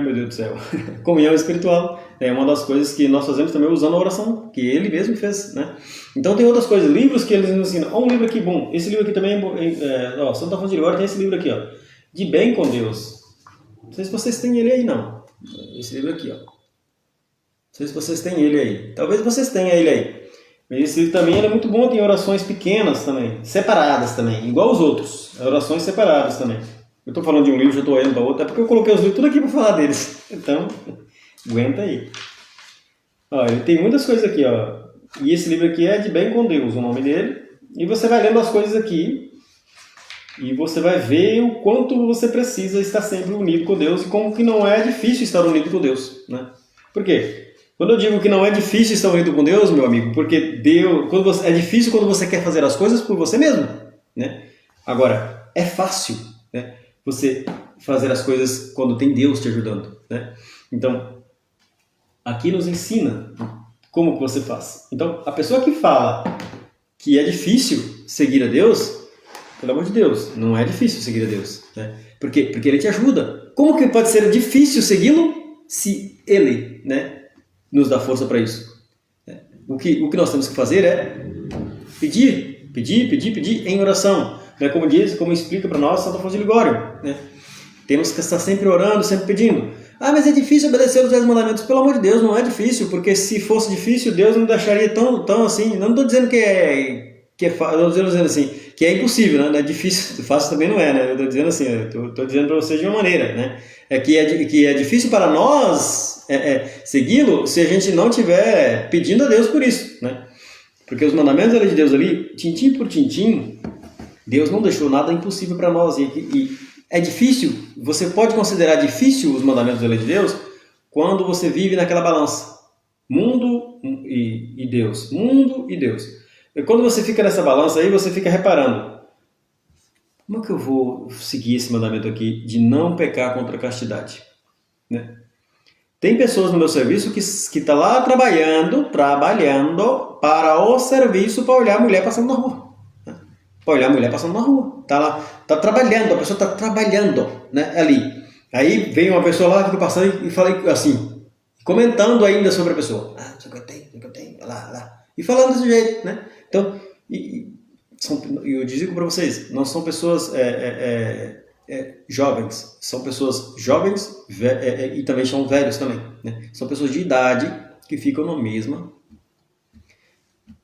meu Deus do céu, comunhão espiritual é uma das coisas que nós fazemos também usando a oração que ele mesmo fez, né? Então tem outras coisas, livros que eles nos ensinam. Um livro aqui bom, esse livro aqui também é bom, Santo Afonso de Ligório tem esse livro aqui, ó, De Bem com Deus. Não sei se vocês têm ele aí, não. Esse livro aqui, ó. Não sei se vocês têm ele aí. Talvez vocês tenham ele aí. Mas esse livro também é muito bom, tem orações pequenas também, separadas também, igual os outros, orações separadas também. Eu estou falando de um livro, já estou olhando para outro, é porque eu coloquei os livros tudo aqui para falar deles. Então, aguenta aí. Ó, ele tem muitas coisas aqui, ó. E esse livro aqui é De Bem com Deus, o nome dele. E você vai lendo as coisas aqui e você vai ver o quanto você precisa estar sempre unido com Deus e como que não é difícil estar unido com Deus, né? Por quê? Quando eu digo que não é difícil estar unido com Deus, meu amigo, porque Deus, é difícil quando você quer fazer as coisas por você mesmo, né? Agora, é fácil, né, você fazer as coisas quando tem Deus te ajudando, né? Então, aqui nos ensina como que você faz. Então, a pessoa que fala que é difícil seguir a Deus, pelo amor de Deus, não é difícil seguir a Deus, né? Por quê? Porque Ele te ajuda. Como que pode ser difícil segui-lo se Ele, né, nos dá força para isso? O que nós temos que fazer é pedir em oração, né? Como explica para nós Santo Afonso de Ligório, né? Temos que estar sempre orando, sempre pedindo. Ah, mas é difícil obedecer os 10 mandamentos. Pelo amor de Deus, não é difícil, porque se fosse difícil, Deus não deixaria tão assim. Não estou dizendo que estou dizendo assim, que é impossível, né? Não é difícil, fácil também não é, né? Eu estou dizendo assim, estou dizendo para vocês de uma maneira, né? Que é difícil para nós segui-lo se a gente não estiver pedindo a Deus por isso, né? Porque os mandamentos da lei de Deus ali, tintim por tintim, Deus não deixou nada impossível para nós. E é difícil, você pode considerar difícil os mandamentos da lei de Deus quando você vive naquela balança. Mundo e Deus. Mundo e Deus. E quando você fica nessa balança aí, você fica reparando. Como é que eu vou seguir esse mandamento aqui de não pecar contra a castidade? Né? Tem pessoas no meu serviço que estão lá trabalhando para o serviço para olhar a mulher passando na rua. Para olhar a mulher passando na rua. Está lá, está trabalhando, a pessoa está trabalhando, né, ali. Aí vem uma pessoa lá, fica passando e fala assim, comentando ainda sobre a pessoa. Ah, não sei o que eu tenho, lá. E falando desse jeito, né? Então, eu digo para vocês, não são pessoas jovens, são pessoas jovens e também são velhos também, né? São pessoas de idade que ficam na mesma.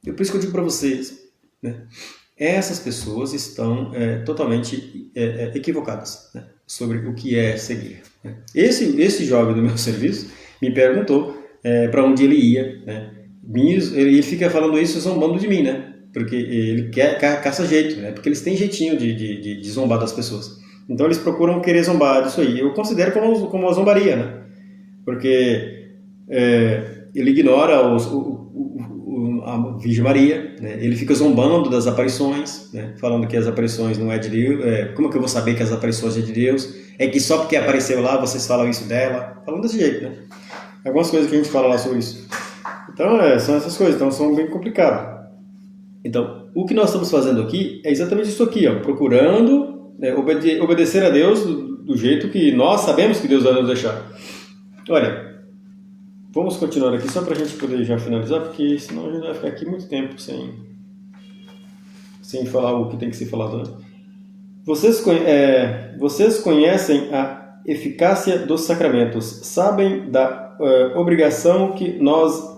Por isso que eu digo para vocês, né? Essas pessoas estão totalmente equivocadas, né, sobre o que é seguir. Né? Esse jovem do meu serviço me perguntou para onde ele ia, né? Ele fica falando isso zombando de mim, né? Porque ele caça jeito, né? Porque eles têm jeitinho de zombar das pessoas. Então eles procuram querer zombar disso aí. Eu considero como uma zombaria, né? Porque ele ignora a Virgem Maria, né? Ele fica zombando das aparições, né? Falando que as aparições não é de Deus. Como que eu vou saber que as aparições é de Deus? É que só porque apareceu lá vocês falam isso dela. Falando desse jeito, né? Algumas coisas que a gente fala lá sobre isso. Então são essas coisas, então são bem complicadas. Então, o que nós estamos fazendo aqui é exatamente isso aqui, ó, procurando obedecer a Deus do jeito que nós sabemos que Deus vai nos deixar. Olha, vamos continuar aqui só para a gente poder já finalizar, porque senão a gente vai ficar aqui muito tempo sem falar o que tem que ser falado, né? Vocês conhecem a eficácia dos sacramentos, sabem da obrigação que nos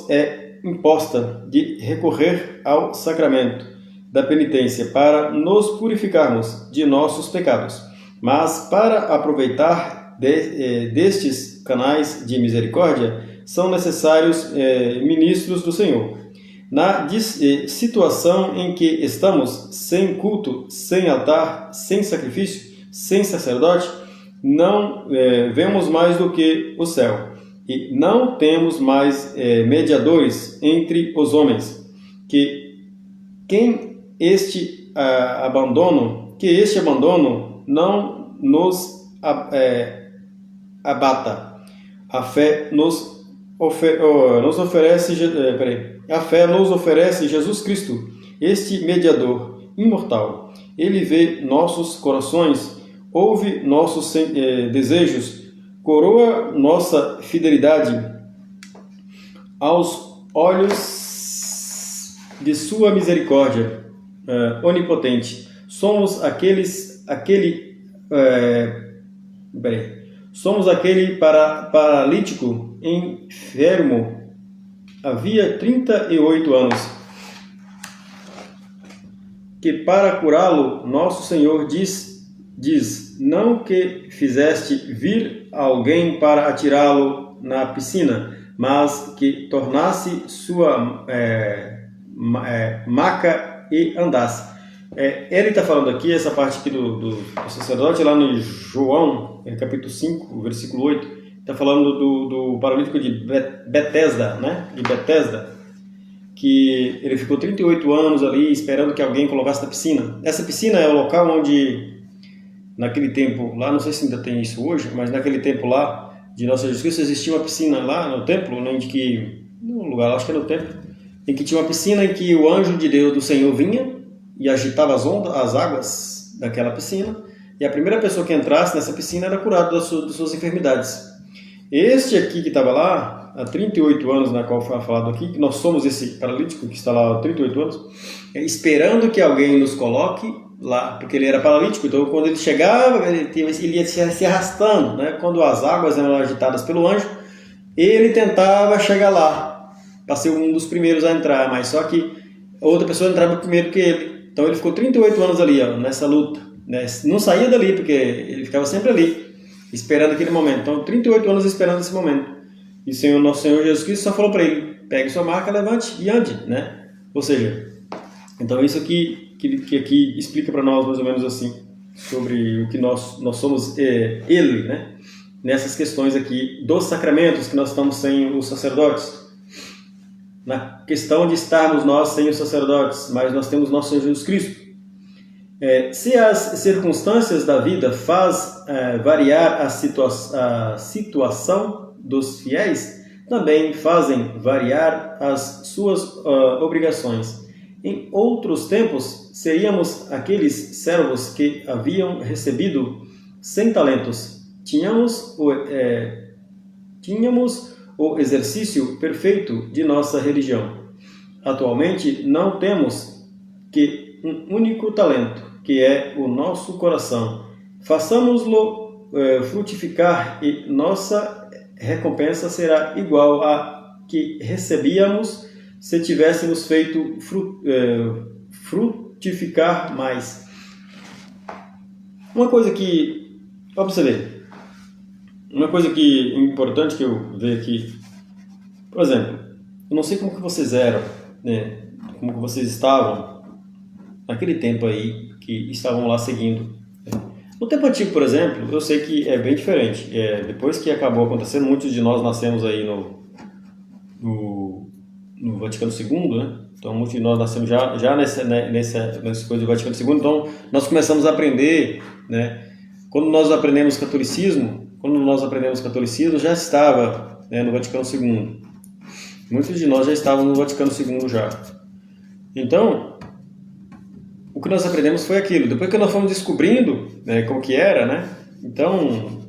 é imposta de recorrer ao sacramento da penitência para nos purificarmos de nossos pecados. Mas para aproveitar destes canais de misericórdia, são necessários ministros do Senhor. Na situação em que estamos, sem culto, sem altar, sem sacrifício, sem sacerdote, não vemos mais do que o céu, e não temos mais mediadores entre os homens, que este abandono não nos abata. A fé nos oferece Jesus Cristo, este mediador imortal. Ele vê nossos corações, ouve nossos desejos, coroa nossa fidelidade aos olhos de sua misericórdia onipotente. Somos aquele paralítico enfermo havia 38 anos, que para curá-lo nosso Senhor diz, não que fizeste vir alguém para atirá-lo na piscina, mas que tornasse sua maca e andasse. Ele está falando aqui, essa parte aqui do sacerdote, lá no João, capítulo 5, versículo 8, está falando do paralítico de Betesda, né? De Betesda, que ele ficou 38 anos ali esperando que alguém colocasse na piscina. Essa piscina é o local onde, naquele tempo lá, não sei se ainda tem isso hoje, mas naquele tempo lá, de Nosso Jesus Cristo, existia uma piscina lá no templo, né, no lugar, acho que é no templo, em que tinha uma piscina em que o anjo de Deus, do Senhor, vinha e agitava as águas daquela piscina, e a primeira pessoa que entrasse nessa piscina era curada das suas enfermidades. Este aqui que estava lá, há 38 anos, na qual foi falado aqui, que nós somos esse paralítico que está lá há 38 anos, esperando que alguém nos coloque lá, porque ele era paralítico, então quando ele chegava, ele ia se arrastando, né? Quando as águas eram agitadas pelo anjo, ele tentava chegar lá, para ser um dos primeiros a entrar, mas só que outra pessoa entrava primeiro que ele. Então ele ficou 38 anos ali, ó, nessa luta, né? Não saía dali, porque ele ficava sempre ali, esperando aquele momento. Então 38 anos esperando esse momento. E o nosso Senhor Jesus Cristo só falou para ele: pegue sua maca, levante e ande, né? Ou seja, então isso aqui que aqui explica para nós mais ou menos assim, sobre o que nós somos ele, né? Nessas questões aqui dos sacramentos, que nós estamos sem os sacerdotes. Na questão de estarmos nós sem os sacerdotes, mas nós temos nosso Senhor Jesus Cristo. Se as circunstâncias da vida faz variar a situação dos fiéis, também fazem variar as suas obrigações. Em outros tempos, seríamos aqueles servos que haviam recebido 100 talentos. Tínhamos o exercício perfeito de nossa religião. Atualmente, não temos que um único talento, que é o nosso coração. Façamos-lo frutificar e nossa recompensa será igual à que recebíamos se tivéssemos feito frutificar mais. Uma coisa que, ó, pra você ver, uma coisa que importante que eu vejo aqui, por exemplo, eu não sei como que vocês eram, né? Como que vocês estavam naquele tempo aí que estavam lá seguindo. No tempo antigo, por exemplo, eu sei que é bem diferente. Depois que acabou acontecendo, muitos de nós nascemos aí no Vaticano II, né? Então, muitos de nós nascemos já nessa coisa do Vaticano II. Então, nós começamos a aprender, né? Quando nós aprendemos catolicismo, já estava, né, no Vaticano II. Muitos de nós já estavam no Vaticano II já. Então, o que nós aprendemos foi aquilo. Depois que nós fomos descobrindo, né, como que era, né? Então,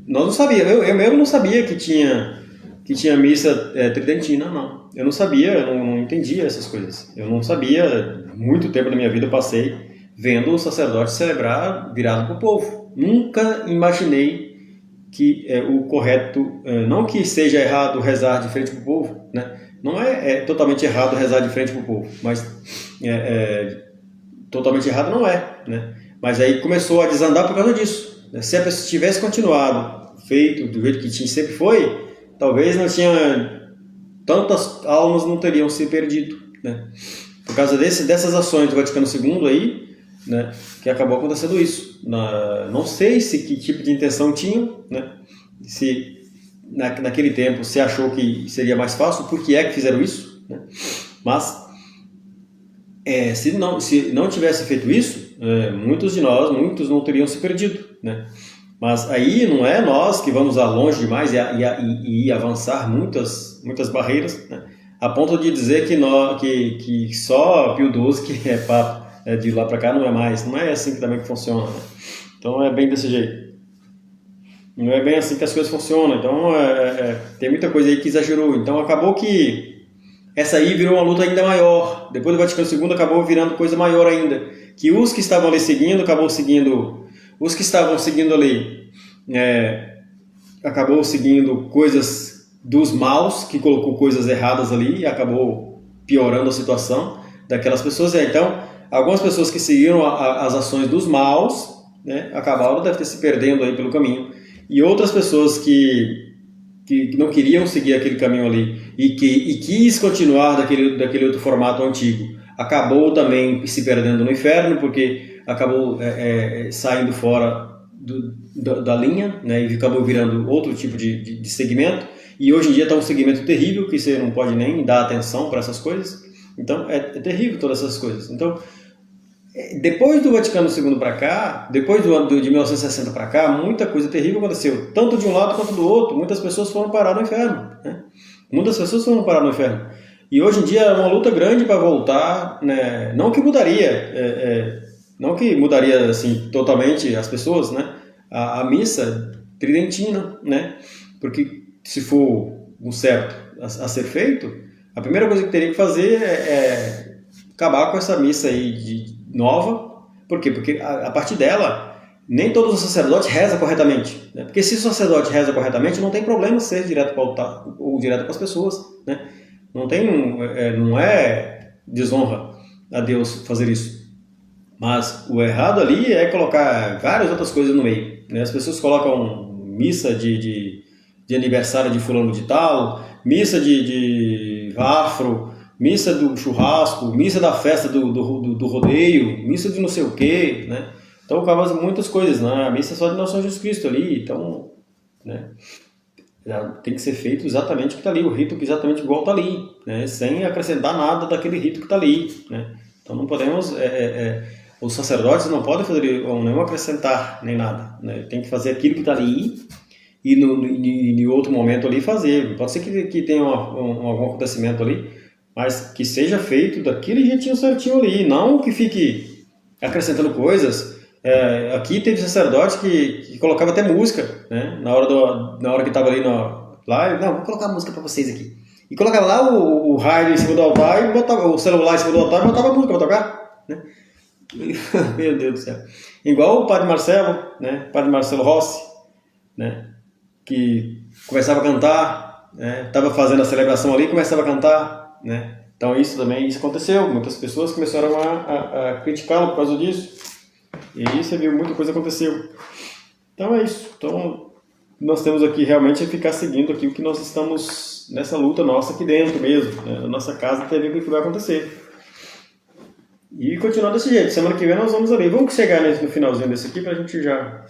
nós não sabíamos. Eu mesmo não sabia que tinha missa tridentina, não. Eu não sabia, eu não entendia essas coisas. Eu não sabia. Muito tempo da minha vida eu passei vendo o sacerdote celebrar virado para o povo. Nunca imaginei que o correto, não que seja errado rezar de frente para o povo, né? Não é totalmente errado rezar de frente para o povo, mas totalmente errado não é, né? Mas aí começou a desandar por causa disso, né? Se a pessoa tivesse continuado feito do jeito que sempre foi, talvez não tinha tantas almas não teriam se perdido, né? Por causa dessas ações do Vaticano II aí, né, que acabou acontecendo isso. Não sei se que tipo de intenção tinham, né? Se naquele tempo se achou que seria mais fácil, por que é que fizeram isso, né? Mas se não tivesse feito isso, muitos não teriam se perdido, né? Mas aí não é nós que vamos longe demais e avançar muitas barreiras, né? A ponto de dizer que só Pio XII que é Papa, de lá para cá não é mais. Não é assim que também que funciona, né? Então é bem desse jeito. Não é bem assim que as coisas funcionam. Então tem muita coisa aí que exagerou. Então acabou que essa aí virou uma luta ainda maior. Depois do Vaticano II acabou virando coisa maior ainda. Que os que estavam ali seguindo, os que estavam seguindo ali, acabou seguindo coisas dos maus, que colocou coisas erradas ali e acabou piorando a situação daquelas pessoas. Então, algumas pessoas que seguiram as ações dos maus, né, acabaram, deve ter se perdendo aí pelo caminho. E outras pessoas que não queriam seguir aquele caminho ali e quis continuar daquele outro formato antigo, acabou também se perdendo no inferno, porque acabou saindo fora da linha, né, e acabou virando outro tipo de segmento. E hoje em dia está um segmento terrível, que você não pode nem dar atenção para essas coisas. Então é terrível todas essas coisas. Então, depois do Vaticano II para cá, depois do ano de 1960 para cá, muita coisa terrível aconteceu, tanto de um lado quanto do outro. Muitas pessoas foram parar no inferno, né? Muitas pessoas foram parar no inferno. E hoje em dia é uma luta grande para voltar, né? Não que mudaria assim totalmente as pessoas, né? A missa tridentina, né? Porque se for o certo a ser feito, a primeira coisa que teria que fazer é acabar com essa missa aí nova. Por quê? Porque a partir dela, nem todos os sacerdotes rezam corretamente, né? Porque se o sacerdote reza corretamente, não tem problema ser direto para o altar ou direto para as pessoas, né? Não é desonra a Deus fazer isso. Mas o errado ali é colocar várias outras coisas no meio, né? As pessoas colocam missa de aniversário de fulano de tal, missa de afro, missa do churrasco, missa da festa do rodeio, missa de não sei o quê, né? Então acaba muitas coisas, né? A missa é só de Nosso Senhor Jesus Cristo ali, então, né? Tem que ser feito exatamente o que está ali, o rito que exatamente igual está ali, né? Sem acrescentar nada daquele rito que está ali, né? Então não podemos, os sacerdotes não podem fazer nenhum acrescentar nem nada, né? Tem que fazer aquilo que está ali e em outro momento ali fazer. Pode ser que tenha algum acontecimento ali, mas que seja feito daquele jeitinho certinho ali, não que fique acrescentando coisas. Aqui teve sacerdote que colocava até música, né? Na hora que estava ali lá, não, vou colocar música para vocês aqui. E colocava lá o rádio em cima do altar e botava o celular em cima do altar e botava a música para tocar, né? Meu Deus do céu. Igual o Padre Marcelo, né? Padre Marcelo Rossi, né? Que começava a cantar, né? Estava fazendo a celebração ali e começava a cantar, né? Então isso aconteceu. Muitas pessoas começaram a criticá-lo por causa disso. E aí você viu, muita coisa aconteceu. Então é isso. Então nós temos aqui realmente ficar seguindo aqui o que nós estamos nessa luta nossa aqui dentro mesmo, né? Na nossa casa, até ver o que vai acontecer. E continuar desse jeito. Semana que vem nós vamos ali. Vamos chegar no finalzinho desse aqui para a gente já...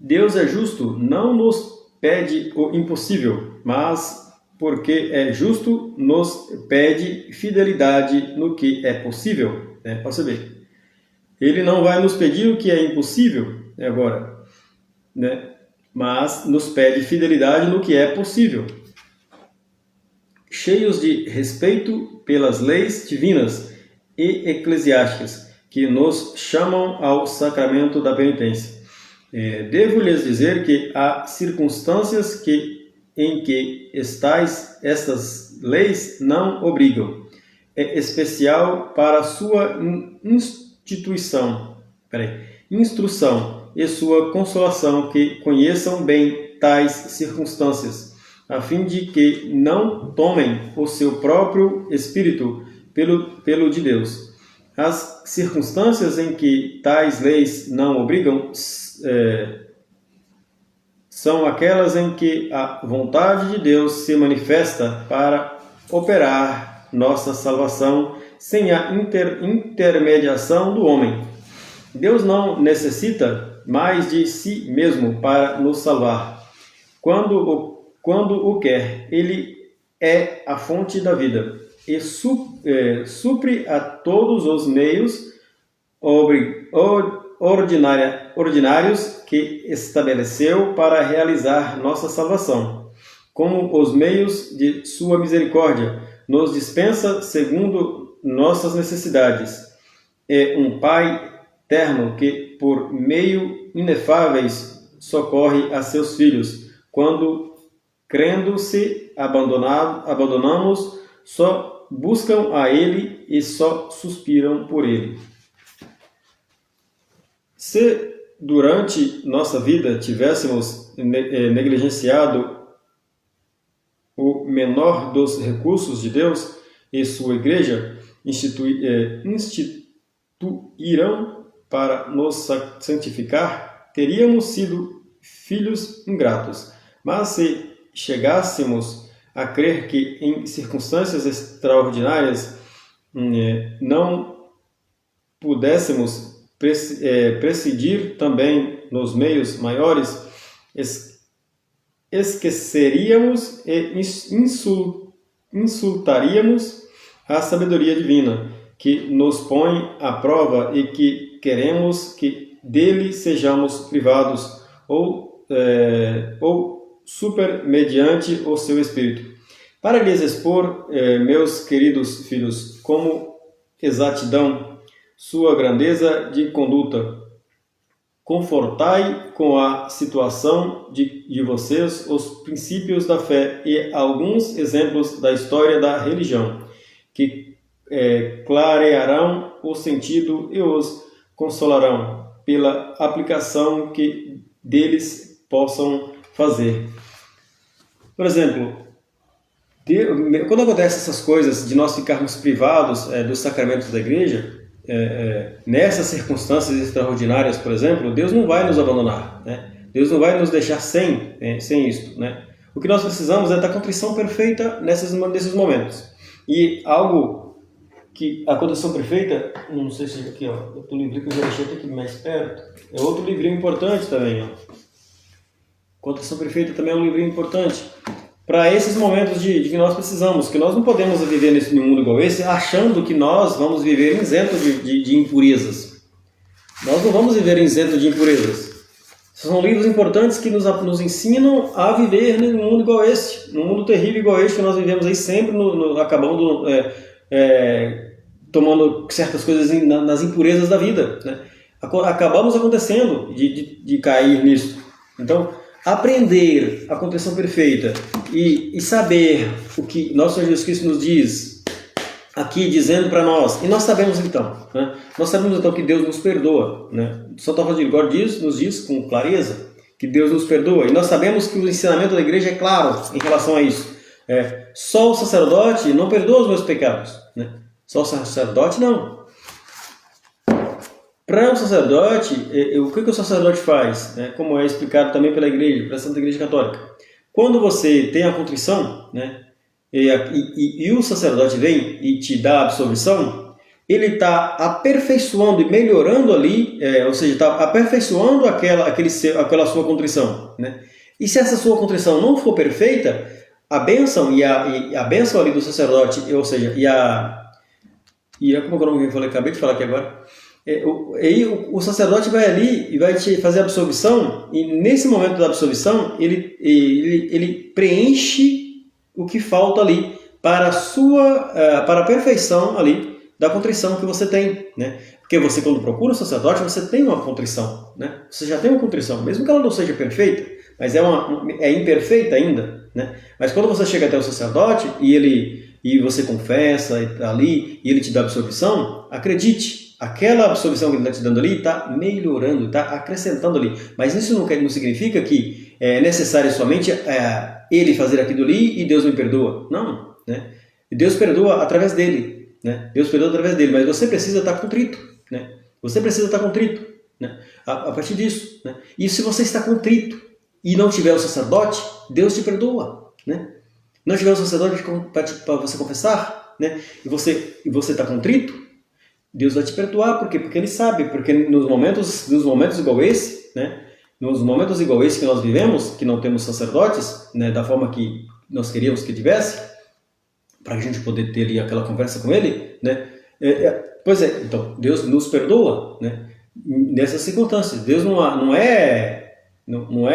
Deus é justo, não nos pede o impossível, mas porque é justo, nos pede fidelidade no que é possível, né? Pode saber. Ele não vai nos pedir o que é impossível agora, né? Mas nos pede fidelidade no que é possível. Cheios de respeito pelas leis divinas e eclesiásticas que nos chamam ao sacramento da penitência. Devo lhes dizer que há circunstâncias em que estas leis não obrigam. É especial para sua instrução e sua consolação que conheçam bem tais circunstâncias, a fim de que não tomem o seu próprio espírito pelo de Deus. As circunstâncias em que tais leis não obrigam são aquelas em que a vontade de Deus se manifesta para operar nossa salvação sem a intermediação do homem. Deus não necessita mais de si mesmo para nos salvar. Quando o quer, Ele é a fonte da vida e supre a todos os meios ordinários que estabeleceu para realizar nossa salvação, como os meios de sua misericórdia, nos dispensa segundo nossas necessidades. É um Pai eterno que, por meio inefáveis, socorre a seus filhos, quando, crendo-se abandonamos, só buscam a Ele e só suspiram por Ele. Se durante nossa vida tivéssemos negligenciado o menor dos recursos de Deus e sua igreja instituirão para nos santificar, teríamos sido filhos ingratos. Mas se chegássemos a crer que em circunstâncias extraordinárias não pudéssemos presidir também nos meios maiores, esqueceríamos e insultaríamos a sabedoria divina, que nos põe à prova e que queremos que dele sejamos privados ou super mediante o seu Espírito. Para lhes expor, meus queridos filhos, como exatidão, sua grandeza de conduta, confortai com a situação de vocês os princípios da fé e alguns exemplos da história da religião, que clarearão o sentido e os consolarão pela aplicação que deles possam fazer. Por exemplo, quando acontecem essas coisas de nós ficarmos privados dos sacramentos da igreja, nessas circunstâncias extraordinárias, por exemplo, Deus não vai nos abandonar, né? Deus não vai nos deixar sem isso, né? O que nós precisamos é da contrição perfeita nesses momentos. E algo que a contrição perfeita, não sei se aqui, ó, outro livrinho que eu já deixei aqui mais perto, é outro livrinho importante também, ó. Contrição perfeita também é um livrinho importante para esses momentos de que nós precisamos, que nós não podemos viver nesse mundo igual esse, achando que nós vamos viver isento de impurezas. Nós não vamos viver isento de impurezas. São livros importantes que nos ensinam a viver num mundo igual esse, num mundo terrível igual esse que nós vivemos aí sempre, acabando tomando certas coisas nas impurezas da vida, né? Acabamos acontecendo de cair nisso. Então, aprender a contrição perfeita e saber o que nosso Senhor Jesus Cristo nos diz aqui, dizendo para nós, e nós sabemos então, né? Nós sabemos então que Deus nos perdoa, né? Santo Apóstolo Gregório nos diz com clareza que Deus nos perdoa, e nós sabemos que o ensinamento da igreja é claro em relação a isso. Só o sacerdote não perdoa os meus pecados, né? Só o sacerdote não. Para o sacerdote, o que o sacerdote faz? Como é explicado também pela igreja, pela Santa Igreja Católica. Quando você tem a contrição, né, e o sacerdote vem e te dá a absolvição, ele está aperfeiçoando e melhorando ali, ou seja, está aperfeiçoando aquela sua contrição, né? E se essa sua contrição não for perfeita, a bênção e a bênção ali do sacerdote, ou seja, como é o nome que eu falei, acabei de falar aqui agora, o sacerdote vai ali e vai te fazer a absolvição, e nesse momento da absolvição ele preenche o que falta ali para a perfeição ali da contrição que você tem, né? Porque você, quando procura o sacerdote, você tem uma contrição, né? Você já tem uma contrição, mesmo que ela não seja perfeita, mas é imperfeita ainda, né? Mas quando você chega até o sacerdote e você confessa e tá ali e ele te dá absolvição, acredite, aquela absolvição que ele está te dando ali está melhorando, está acrescentando ali. Mas isso não significa que é necessário somente ele fazer aquilo ali e Deus me perdoa. Não, né? Deus perdoa através dele, né? Deus perdoa através dele, mas você precisa estar contrito, né? Você precisa estar contrito, né? A partir disso, né? E se você está contrito e não tiver o sacerdote, Deus te perdoa, né? Não tiver o sacerdote para você confessar, né? E você está contrito, Deus vai te perdoar, por quê? Porque Ele sabe, porque nos momentos igual esse, né? Nos momentos igual esse que nós vivemos, que não temos sacerdotes, né? Da forma que nós queríamos que tivesse, para a gente poder ter ali aquela conversa com Ele, né? Pois é, então Deus nos perdoa, né? Nessas circunstâncias. Deus não é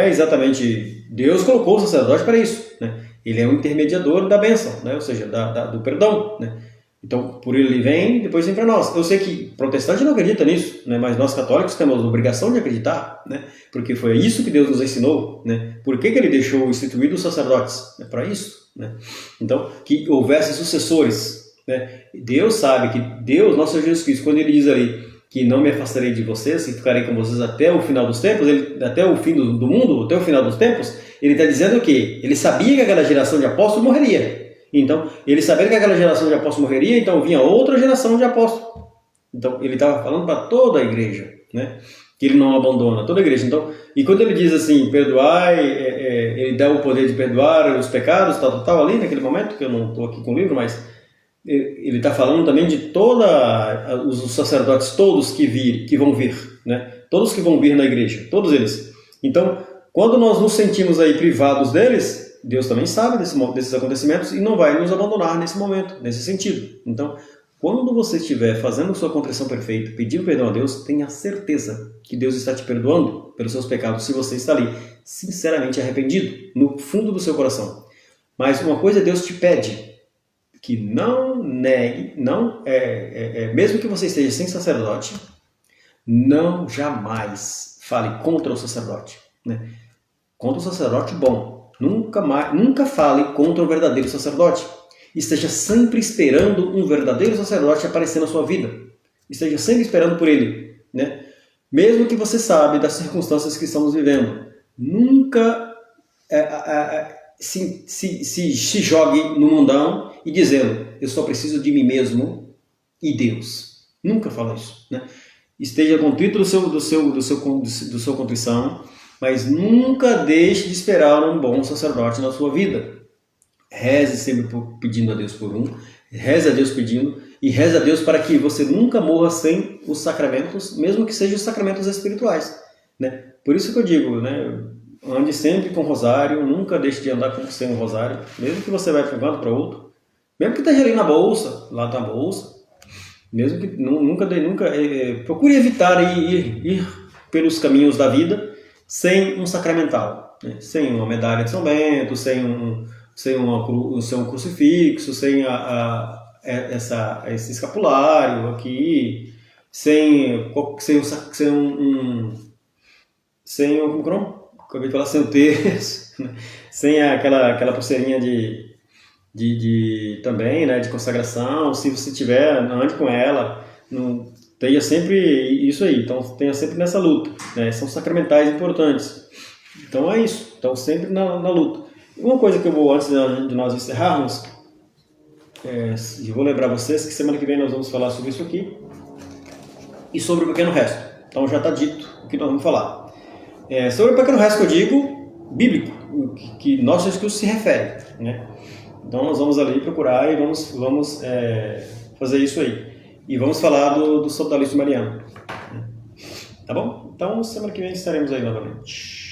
exatamente... Deus colocou o sacerdote para isso, né? Ele é um intermediador da bênção, né? Ou seja, do perdão, né? Então, por ele vem, depois vem para nós. Eu sei que protestante não acredita nisso, né? Mas nós católicos temos a obrigação de acreditar, né? Porque foi isso que Deus nos ensinou, né? Por que Ele deixou instituído os sacerdotes? É para isso, né? Então, que houvesse sucessores, né? Deus sabe que Deus, nosso Senhor Jesus Cristo, quando Ele diz ali que não me afastarei de vocês e ficarei com vocês até o final dos tempos, até o fim do mundo, até o final dos tempos, Ele está dizendo o quê? Ele sabia que aquela geração de apóstolos morreria. Então, ele sabendo que aquela geração de apóstolos morreria, então vinha outra geração de apóstolos. Então, ele estava falando para toda a igreja, né? Que ele não abandona toda a igreja. Então, e quando ele diz assim, perdoai, ele dá o poder de perdoar os pecados, tal, ali naquele momento, que eu não estou aqui com o livro, mas ele está falando também de todos os sacerdotes, todos que vão vir, né? Todos que vão vir na igreja, todos eles. Então, quando nós nos sentimos aí privados deles, Deus também sabe desses acontecimentos e não vai nos abandonar nesse momento, nesse sentido. Então, quando você estiver fazendo sua contrição perfeita, pedindo perdão a Deus, tenha certeza que Deus está te perdoando pelos seus pecados se você está ali sinceramente arrependido, no fundo do seu coração. Mas uma coisa Deus te pede, que não negue, mesmo que você esteja sem sacerdote, não jamais fale contra o sacerdote, né? Contra o sacerdote bom. Nunca fale contra o verdadeiro sacerdote. Esteja sempre esperando um verdadeiro sacerdote aparecer na sua vida. Esteja sempre esperando por ele, né? Mesmo que você sabe das circunstâncias que estamos vivendo. Nunca se jogue no mundão e dizendo, eu só preciso de mim mesmo e Deus. Nunca fala isso, né? Esteja contrito do seu contrição, mas nunca deixe de esperar um bom sacerdote na sua vida. Reze sempre pedindo a Deus por um, reze a Deus pedindo, e reze a Deus para que você nunca morra sem os sacramentos, mesmo que sejam os sacramentos espirituais, né? Por isso que eu digo, né? Ande sempre com rosário, nunca deixe de andar sem um rosário, mesmo que você vá de um lado para outro, mesmo que esteja ali na bolsa, lá na bolsa, mesmo que nunca procure evitar ir pelos caminhos da vida sem um sacramental, né? Sem uma medalha de São Bento, sem um crucifixo, sem esse escapulário aqui, sem o terço, né? Sem aquela pulseirinha também, né, de consagração. Se você tiver, ande com ela, tenha sempre isso aí. Então tenha sempre nessa luta, né? São sacramentais importantes. Então é isso. Então sempre na luta. Uma coisa que eu vou, antes de nós encerrarmos, eu vou lembrar vocês que semana que vem nós vamos falar sobre isso aqui e sobre o pequeno resto. Então já está dito o que nós vamos falar. Sobre o pequeno resto que eu digo, bíblico, que nosso Cristo se refere, né? Então nós vamos ali procurar e vamos fazer isso aí. E vamos falar do Sodalício Mariano. Tá bom? Então semana que vem estaremos aí novamente.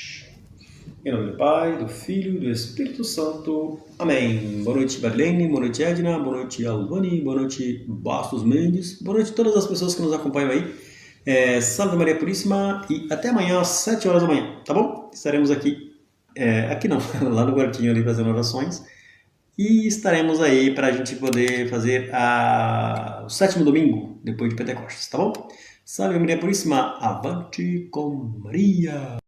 Em nome do Pai, do Filho e do Espírito Santo. Amém. Boa noite, Marlene. Boa noite, Edna. Boa noite, Alvani. Boa noite, Bastos Mendes. Boa noite a todas as pessoas que nos acompanham aí. Salve Maria Puríssima. E até amanhã, às 7 horas da manhã. Tá bom? Estaremos aqui. Aqui não, lá no quartinho ali fazendo orações. E estaremos aí para a gente poder fazer o 7º domingo, depois de Pentecostes. Tá bom? Salve Maria Puríssima. Avante com Maria.